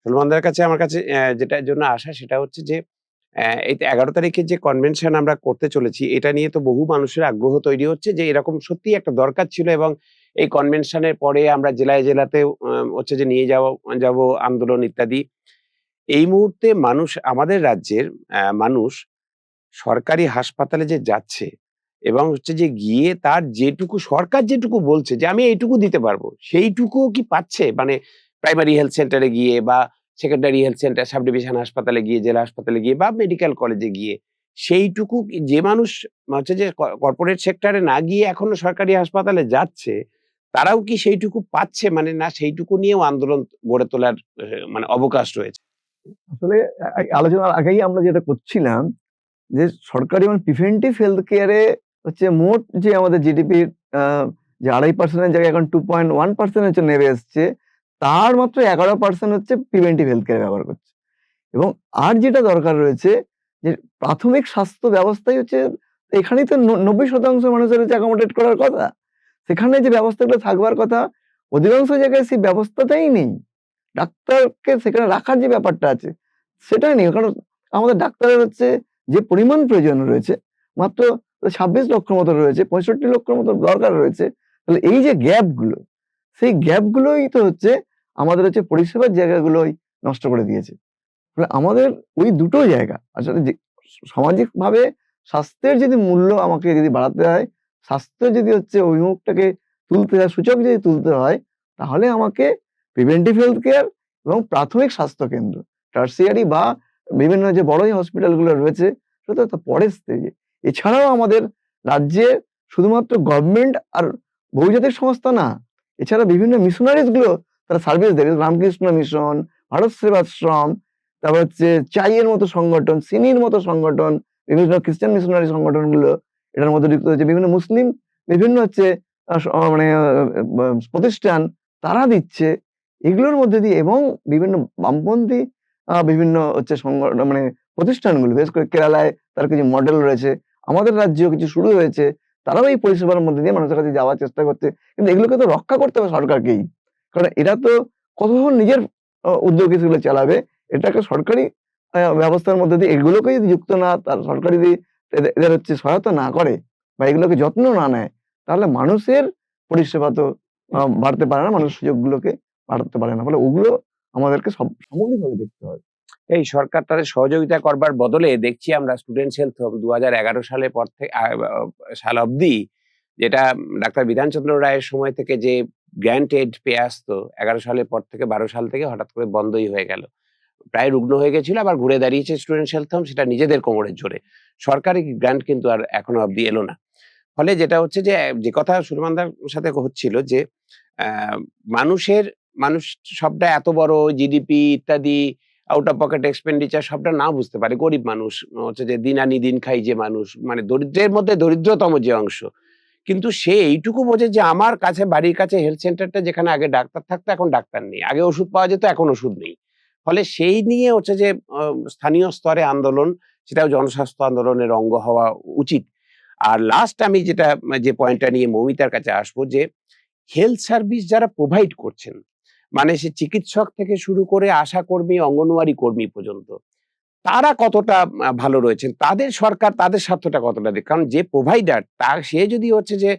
Speaker 1: সলমানদার কাছে আমার কাছে যেটার জন্য আসা সেটা হচ্ছে যে এই ১১ তারিখে যে কনভেনশন আমরা করতে চলেছি, এটা নিয়ে তো বহু মানুষের আগ্রহ তৈরি হচ্ছে যে এরকম সত্যিই একটা দরকার ছিল, এবং এই কনভেনশনের পরে আমরা জেলায় জেলাতেও হচ্ছে যে নিয়ে যাব আন্দোলন ইত্যাদি। এই মুহূর্তে মানুষ, আমাদের রাজ্যের মানুষ সরকারি হাসপাতালে যে যাচ্ছে এবং হচ্ছে যে গিয়ে তার যেটুকু সরকার যেটুকু বলছে যে আমি এইটুকু দিতে পারবো, সেইটুকুও কি পাচ্ছে? মানে প্রাইমারি হেলথ সেন্টারে গিয়ে বা secondary health centre, sub division হাসপাতালে গিয়ে, জেলা হাসপাতালে গিয়ে বা মেডিকেল কলেজে গিয়ে সেইটুকু যে মানুষ হচ্ছে যে কর্পোরেট সেক্টরে না গিয়ে এখনো সরকারি হাসপাতালে যাচ্ছে, তারাও কি সেইটুকু পাচ্ছে? মানে না সেইটুকু নিয়েও আন্দোলন গড়ে তোলার মানে অবকাশ রয়েছে?
Speaker 3: আসলে আলোচনার আগেই আমরা যেটা করছিলাম যে সরকারি মানে প্রিভেন্টিভ হেলথ কেয়ারে হচ্ছে মোট যে আমাদের জিডিপির যে ২.৫% জায়গায় এখন 2.1% হচ্ছে নেমে এসছে, তার মাত্র 11% হচ্ছে প্রিভেন্টিভ হেলথ কেয়ারে ব্যবহার করছে। এবং আর যেটা দরকার রয়েছে যে প্রাথমিক স্বাস্থ্য ব্যবস্থাই হচ্ছে, এখানেই তো ৯০% মানুষের হচ্ছে অ্যাকোমোডেট করার কথা। সেখানে যে ব্যবস্থাগুলো থাকবার কথা, অধিকাংশ জায়গায় সেই ব্যবস্থাটাই নেই। ডাক্তারকে সেখানে রাখার যে ব্যাপারটা আছে সেটাই নেই। কারণ আমাদের ডাক্তারের হচ্ছে যে পরিমাণ প্রয়োজন রয়েছে মাত্র ২৬ লক্ষ মতো রয়েছে, ৬৫ লক্ষর মতো দরকার রয়েছে। তাহলে এই যে গ্যাপগুলো, সেই গ্যাপগুলোই তো হচ্ছে আমাদের হচ্ছে পরিষেবার জায়গাগুলোই নষ্ট করে দিয়েছে। তাহলে আমাদের ওই দুটো জায়গা আসলে যে সামাজিকভাবে স্বাস্থ্যের যদি মূল্য আমাকে যদি বাড়াতে হয়, স্বাস্থ্য যদি হচ্ছে অভিমুখটাকে তুলতে হয়, সূচক যদি তুলতে হয়, তাহলে আমাকে প্রিভেন্টিভ হেলথ কেয়ার এবং প্রাথমিক স্বাস্থ্য কেন্দ্র, টারসিয়ারি বা বিভিন্ন যে বড় যে হসপিটালগুলো রয়েছে সেটা তো পরের স্টেজে। এছাড়াও আমাদের রাজ্যে শুধুমাত্র গভর্নমেন্ট আর বহুজাতিক সংস্থা না, এছাড়া বিভিন্ন মিশনারিজ গুলো তারা সার্ভিস দেবে। রামকৃষ্ণ মিশন, ভারত সেবাশ্রম, তারপর হচ্ছে চাইয়ের মতো সংগঠন, সিনির মতো সংগঠন, বিভিন্ন খ্রিস্টান মিশনারি সংগঠনগুলো এটার মধ্যে যুক্ত হচ্ছে। বিভিন্ন মুসলিম বিভিন্ন হচ্ছে মানে প্রতিষ্ঠান তারা দিচ্ছে। এগুলোর মধ্যে দিয়ে এবং বিভিন্ন বামপন্থী বিভিন্ন হচ্ছে মানে প্রতিষ্ঠানগুলো, বিশেষ করে কেরালায় তার কিছু মডেল রয়েছে, আমাদের রাজ্যেও কিছু শুরু হয়েছে। তারাও এই পরিষেবার মধ্যে দিয়ে মানুষের কাছে যাওয়ার চেষ্টা করছে। কিন্তু এগুলোকে তো রক্ষা করতে হবে সরকারকেই। কারণ এরা তো কতক্ষণ নিজের উদ্যোগে সেগুলো চালাবে। এটা একটা সরকারি ব্যবস্থার মধ্যে দিয়ে এগুলোকে যদি যুক্ত না, তার সরকার যদি এদের হচ্ছে সহায়তা না করে বা এগুলোকে যত্ন না নেয়, তাহলে মানুষের পরিষেবা তো বাড়তে পারে না, মানুষের সুযোগগুলোকে বাড়াতে পারে না। ফলে ওগুলো আমাদেরকে সামগ্রিকভাবে দেখতে হবে।
Speaker 1: এই সরকার তাদের সহযোগিতা করবার বদলে দেখছি আমরা স্টুডেন্টস হেলথ হোম ২০১১ সালের পর থেকে সাল অবধি, যেটা ডাক্তার বিধানচন্দ্র রায়ের সময় থেকে যে গ্র্যান্ট এড পেয়ে আসতো, ১১ সালের পর থেকে ১২ সাল থেকে হঠাৎ করে বন্ধই হয়ে গেল। প্রায় রুগ্ন হয়ে গেছিল, আবার ঘুরে দাঁড়িয়েছে স্টুডেন্টস হেলথ হোম, সেটা নিজেদের কোমরের জোরে। সরকারি গ্র্যান্ট কিন্তু আর এখনো অবধি এলো না। ফলে যেটা হচ্ছে যে কথা সুরমানদার সাথে হচ্ছিল যে আহ, মানুষের মানুষ সবটা এত বড় জিডিপি ইত্যাদি আউট অফ পকেট এক্সপেন্ডিচার সবটা না বুঝতে পারে। গরিব মানুষ হচ্ছে যে দিন আনি দিন খাই যে মানুষ, মানে দরিদ্রের মধ্যে দরিদ্রতম যে অংশ, কিন্তু সে এইটুকু বোঝে যে আমার কাছে বাড়ির কাছে হেলথ সেন্টারটা, যেখানে আগে ডাক্তার থাকতো এখন ডাক্তার নেই, আগে ওষুধ পাওয়া যেত এখন ওষুধ নেই। ফলে সেই নিয়ে হচ্ছে যে স্থানীয় স্তরে আন্দোলন, সেটাও জনস্বাস্থ্য আন্দোলনের অঙ্গ হওয়া উচিত। আর লাস্ট আমি যে পয়েন্টটা নিয়ে মৌমিতার কাছে আসবো, যে হেলথ সার্ভিস যারা প্রোভাইড করছেন, মানে সে চিকিৎসক থেকে শুরু করে আশা কর্মী, অঙ্গনওয়াড়ি কর্মী পর্যন্ত, তারা কতটা ভালো রয়েছেন? তাদের সরকার তাদের স্বার্থটা কতটা দেখে? কারণ যে প্রোভাইডার সে যদি হচ্ছে যে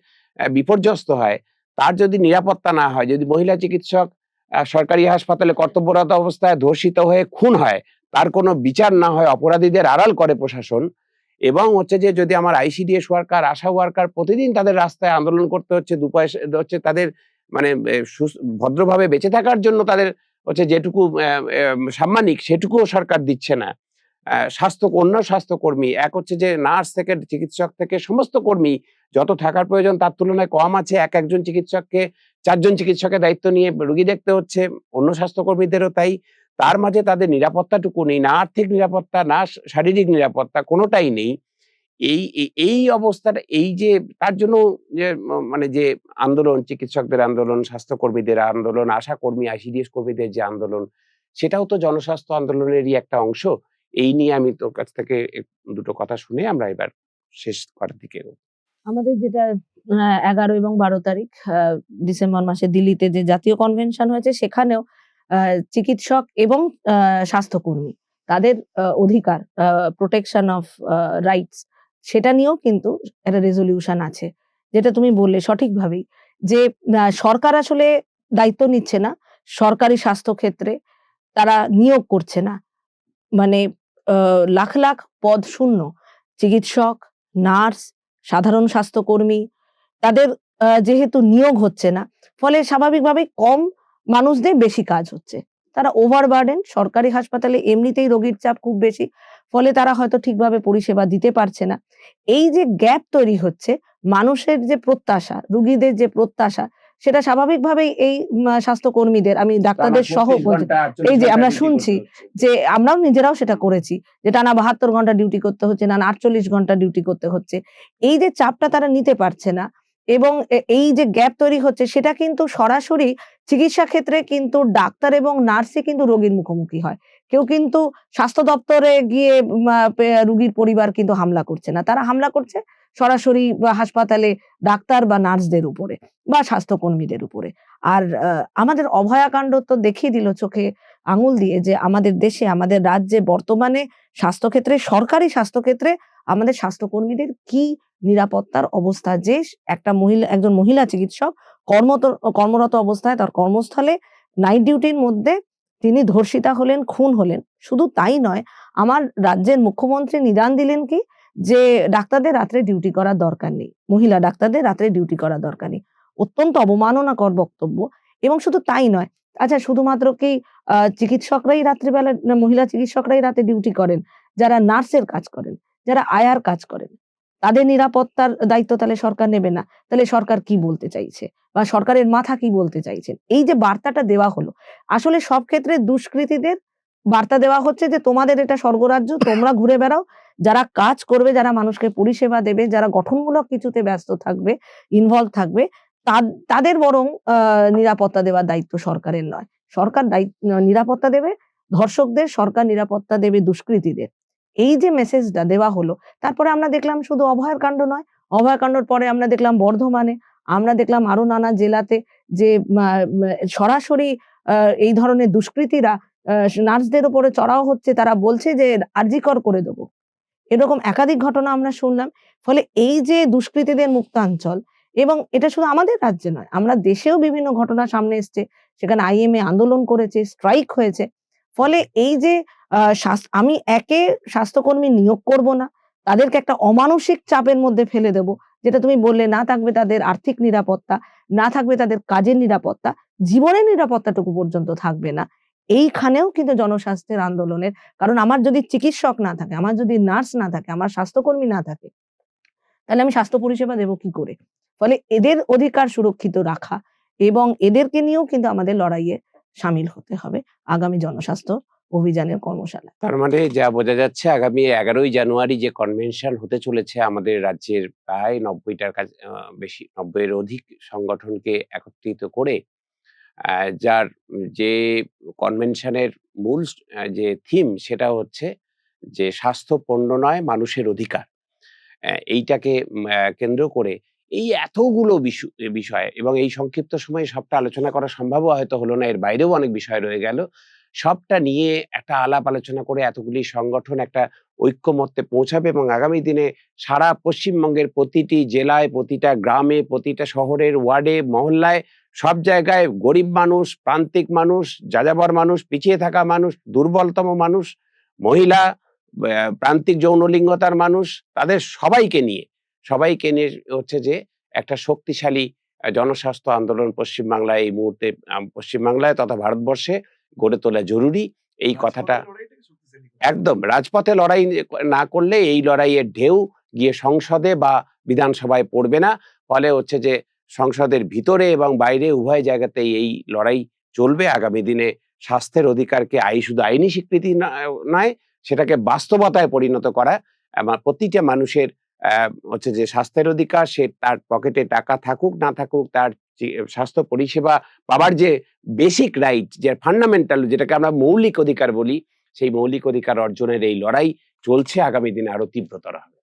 Speaker 1: বিপর্যস্ত হয়, তার যদি নিরাপত্তা না হয়, যদি মহিলা চিকিৎসক সরকারি হাসপাতালে কর্তব্যরত অবস্থায় ধর্ষিত হয়ে খুন হয়, তার কোনো বিচার না হয়, অপরাধীদের আড়াল করে প্রশাসন, এবং হচ্ছে যে যদি আমার আইসিডিএস ওয়ার্কার, আশা ওয়ার্কার প্রতিদিন তাদের রাস্তায় আন্দোলন করতে হচ্ছে, দুপয়সা হচ্ছে তাদের মানে ভদ্রভাবে বেঁচে থাকার জন্য তাদের হচ্ছে যেটুকু সাম্মানিক সেটুকুও সরকার দিচ্ছে না। অন্য স্বাস্থ্যকর্মী, এক হচ্ছে যে নার্স থেকে চিকিৎসক থেকে সমস্ত কর্মী যত থাকার প্রয়োজন তার তুলনায় কম আছে। একজন চিকিৎসককে ৪ জন চিকিৎসকের দায়িত্ব নিয়ে রোগী দেখতে হচ্ছে, অন্য স্বাস্থ্যকর্মীদেরও তাই। তার মাঝে তাদের নিরাপত্তাটুকু নেই, না আর্থিক নিরাপত্তা, না শারীরিক নিরাপত্তা, কোনোটাই নেই। এই অবস্থাটা, এই যে তার জন্য যে মানে যে আন্দোলন, চিকিৎসকদের আন্দোলন, স্বাস্থ্যকর্মীদের আন্দোলন, আশা কর্মী, আইসিডিএস কর্মীদের যে আন্দোলন, সেটাও তো জনস্বাস্থ্য আন্দোলনেরই একটা অংশ। এই নিয়ে আমি তোর কাছ থেকে দুটো কথা শুনে আমরা এবার শেষ করার দিকে এগোবো।
Speaker 2: আমাদের যেটা ১১ এবং ১২ তারিখ ডিসেম্বর মাসে দিল্লিতে যে জাতীয় কনভেনশন হয়েছে, সেখানেও চিকিৎসক এবং স্বাস্থ্যকর্মী তাদের অধিকার, প্রোটেকশন অফ রাইটস, সেটা নিয়েও কিন্তু একটা রেজোলিউশন আছে। যেটা তুমি বললে সঠিকভাবেই, যে সরকার আসলে দায়িত্ব নিচ্ছে না সরকারি স্বাস্থ্য ক্ষেত্রে, তারা নিয়োগ করছে না। মানে লাখ, লাখ পদ শূন্য। চিকিৎসক, নার্স, সাধারণ স্বাস্থ্যকর্মী, তাদের যেহেতু নিয়োগ হচ্ছে না, ফলে স্বাভাবিকভাবেই কম মানুষদের বেশি কাজ হচ্ছে। তারা ওভারবার্ডেন, সরকারি হাসপাতালে এমনিতেই রোগীর চাপ খুব বেশি। ফলে তারা হয়তো ঠিকভাবে পরিষেবা দিতে পারছে না। এই যে গ্যাপ তৈরি হচ্ছে, মানুষের যে প্রত্যাশা, রোগীদের যে প্রত্যাশা, সেটা স্বাভাবিকভাবেই এই স্বাস্থ্যকর্মীদের, আমি
Speaker 1: তো আমার
Speaker 2: ডাক্তারদের সহ
Speaker 1: ৩৬
Speaker 2: বলছি,
Speaker 1: ঘন্টা, ৪৮
Speaker 2: এই যে
Speaker 1: ঘন্টা
Speaker 2: আমরা
Speaker 1: ডিউটি
Speaker 2: শুনছি
Speaker 1: করতে হচ্ছে।
Speaker 2: যে আমরাও নিজেরাও সেটা করেছি, যে টানা ৭২ ঘন্টা ডিউটি করতে হচ্ছে, টানা ৪৮ ঘন্টা ডিউটি করতে হচ্ছে। এই যে চাপটা তারা নিতে পারছে না এবং এই যে গ্যাপ তৈরি হচ্ছে, সেটা কিন্তু সরাসরি চিকিৎসা ক্ষেত্রে কিন্তু ডাক্তার এবং নার্সই কিন্তু রোগীর মুখোমুখি হয়। কেউ কিন্তু স্বাস্থ্য দপ্তরে গিয়ে রোগীর পরিবার কিন্তু হামলা করছে না। তারা হামলা করছে সরাসরি হাসপাতালে ডাক্তার বা নার্সদের উপরে বা স্বাস্থ্যকর্মীদের উপরে। আর আমাদের অভয়াকাণ্ড তো দেখিয়ে দিল চোখে আঙুল দিয়ে, যে আমাদের দেশে, আমাদের রাজ্যে বর্তমানে স্বাস্থ্যক্ষেত্রে, সরকারি স্বাস্থ্যক্ষেত্রে আমাদের স্বাস্থ্যকর্মীদের কি নিরাপত্তার অবস্থা, যে একজন মহিলা চিকিৎসক কর্মরত অবস্থায় তার কর্মস্থলে নাইট ডিউটির মধ্যে তিনি ধর্ষিতা হলেন, খুন হলেন। শুধু তাই নয়, আমার রাজ্যের মুখ্যমন্ত্রী নিদান দিলেন কি, যে ডাক্তারদের রাত্রে ডিউটি করার দরকার নেই। মহিলা ডাক্তারদের রাত্রে ডিউটি করার দরকার নেই। অত্যন্ত অবমাননাকর বক্তব্য। এবং শুধু তাই নয়, আচ্ছা শুধুমাত্র কি চিকিৎসকরাই রাত্রিবেলা, মহিলা চিকিৎসকরাই রাতে ডিউটি করেন? যারা নার্সের কাজ করেন, যারা আয়ার কাজ করেন, তাদের নিরাপত্তার দায়িত্ব তাহলে সরকার নেবে না। তাহলে সরকার কি বলতে চাইছে? বা সরকারের মাথা কি বলতে চাইছেন? এই যে বার্তাটা দেওয়া হলো, আসলে সব ক্ষেত্রে দুষ্কৃতীদের বার্তা দেওয়া হচ্ছে যে তোমাদের এটা স্বর্গরাজ্য, তোমরা ঘুরে বেড়াও। যারা কাজ করবে, যারা মানুষকে পরিষেবা দেবে, যারা গঠনমূলক কিছুতে ব্যস্ত থাকবে, ইনভলভ থাকবে, তাদের বরং নিরাপত্তা দেওয়ার দায়িত্ব সরকারের নয়। সরকার নিরাপত্তা দেবে ধর্ষকদের, সরকার নিরাপত্তা দেবে দুষ্কৃতীদের। এই যে মেসেজটা দেওয়া হলো, তারপরে আমরা দেখলাম শুধু অভয়ার কাণ্ড নয়, অভয়াকাণ্ডর পরে আমরা দেখলাম বর্ধমানে, আমরা দেখলাম আরো নানা জেলাতে, যে মা মা সরাসরি এই ধরনের দুষ্কৃতীরা নার্সদের উপরে চড়াও হচ্ছে। তারা বলছে যে আরজিকর করে দেব। এরকম একাধিক ঘটনা আমরা শুনলাম। ফলে এই যে দুষ্কৃতীদের মুক্তাঞ্চল, এবং এটা শুধু আমাদের রাজ্যে নয়, আমরা দেশেও বিভিন্ন ঘটনা সামনে এসছে। সেখানে আইএমএ আন্দোলন করেছে, স্ট্রাইক হয়েছে। ফলে এই যে আমি স্বাস্থ্যকর্মী নিয়োগ করব না, তাদেরকে একটা অমানসিক চাপের মধ্যে ফেলে দেব। যেটা তুমি বললে, না থাকবে তাদের আর্থিক নিরাপত্তা, না থাকবে তাদের কাজের নিরাপত্তা, জীবনের নিরাপত্তাটুকু পর্যন্ত থাকবে না। এইখানেও কিন্তু জনস্বাস্থ্যের আন্দোলনের, কারণ আমার যদি চিকিৎসক না থাকে, আমার যদি নার্স না থাকে, আমার স্বাস্থ্যকর্মী না থাকে, তাহলে আমি স্বাস্থ্য পরিষেবা দেব কি করে? ফলে এদের অধিকার সুরক্ষিত রাখা এবং এদেরকে নিয়েও কিন্তু আমাদের লড়াইয়ে শামিল হতে হবে আগামী জনস্বাস্থ্য অভিযানের কর্মশালায়।
Speaker 1: তার মানে যা বোঝা যাচ্ছে, আগামী ১১ই জানুয়ারি যে কনভেনশন হতে চলেছে, আমাদের রাজ্যের প্রায় ৯০টার কাছে বেশি, ৯০ এর অধিক সংগঠনকে একত্রিত করে যার যে কনভেনশনের মূল যে থিম, সেটা হচ্ছে যে স্বাস্থ্য পণ্য নয়, মানুষের অধিকার। এইটাকে কেন্দ্র করে এই এতগুলো বিষয়, এবং এই সংক্ষিপ্ত সময়ে সবটা আলোচনা করা সম্ভবও হয়তো হলো না, এর বাইরেও অনেক বিষয় রয়ে গেল। সবটা নিয়ে একটা আলাপ আলোচনা করে এতগুলি সংগঠন একটা ঐক্যমত্যে পৌঁছাবে, এবং আগামী দিনে সারা পশ্চিমবঙ্গের প্রতিটি জেলায়, প্রতিটা গ্রামে, প্রতিটা শহরের ওয়ার্ডে, মহল্লায়, সব জায়গায় গরিব মানুষ, প্রান্তিক মানুষ, যাযাবর মানুষ, পিছিয়ে থাকা মানুষ, দুর্বলতম মানুষ, মহিলা, প্রান্তিক যৌনলিঙ্গতার মানুষ, তাদের সবাইকে নিয়ে হচ্ছে যে একটা শক্তিশালী জনস্বাস্থ্য আন্দোলন পশ্চিমবাংলায় এই মুহূর্তে, পশ্চিমবাংলায় তথা ভারতবর্ষে গড়ে তোলা জরুরি। এই কথাটা একদম রাজপথে লড়াই না করলে এই লড়াইয়ের ঢেউ গিয়ে সংসদে বা বিধানসভায় পড়বে না। ফলে হচ্ছে যে সংসদের ভিতরে এবং বাইরে উভয় জায়গাতেই এই লড়াই চলবে। আগামী দিনে স্বাস্থ্যের অধিকারকে শুধু আইনি স্বীকৃতি নয়, সেটাকে বাস্তবতায় পরিণত করা, প্রতিটা মানুষের হচ্ছে যে স্বাস্থ্যের অধিকার, সে তার পকেটে টাকা থাকুক না থাকুক, তার স্বাস্থ্য পরিষেবা পাবার যে বেসিক রাইট, যে ফান্ডামেন্টাল, যেটাকে আমরা মৌলিক অধিকার বলি, সেই মৌলিক অধিকার অর্জনের এই লড়াই চলছে, আগামী দিনে আরো তীব্রতর হবে।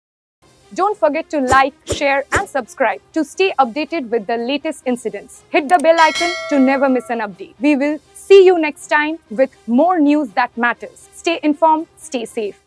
Speaker 4: Don't forget to like, share, and subscribe to stay updated with the latest incidents. Hit the bell icon to never miss an update. We will see you next time with more news that matters. Stay informed, stay safe.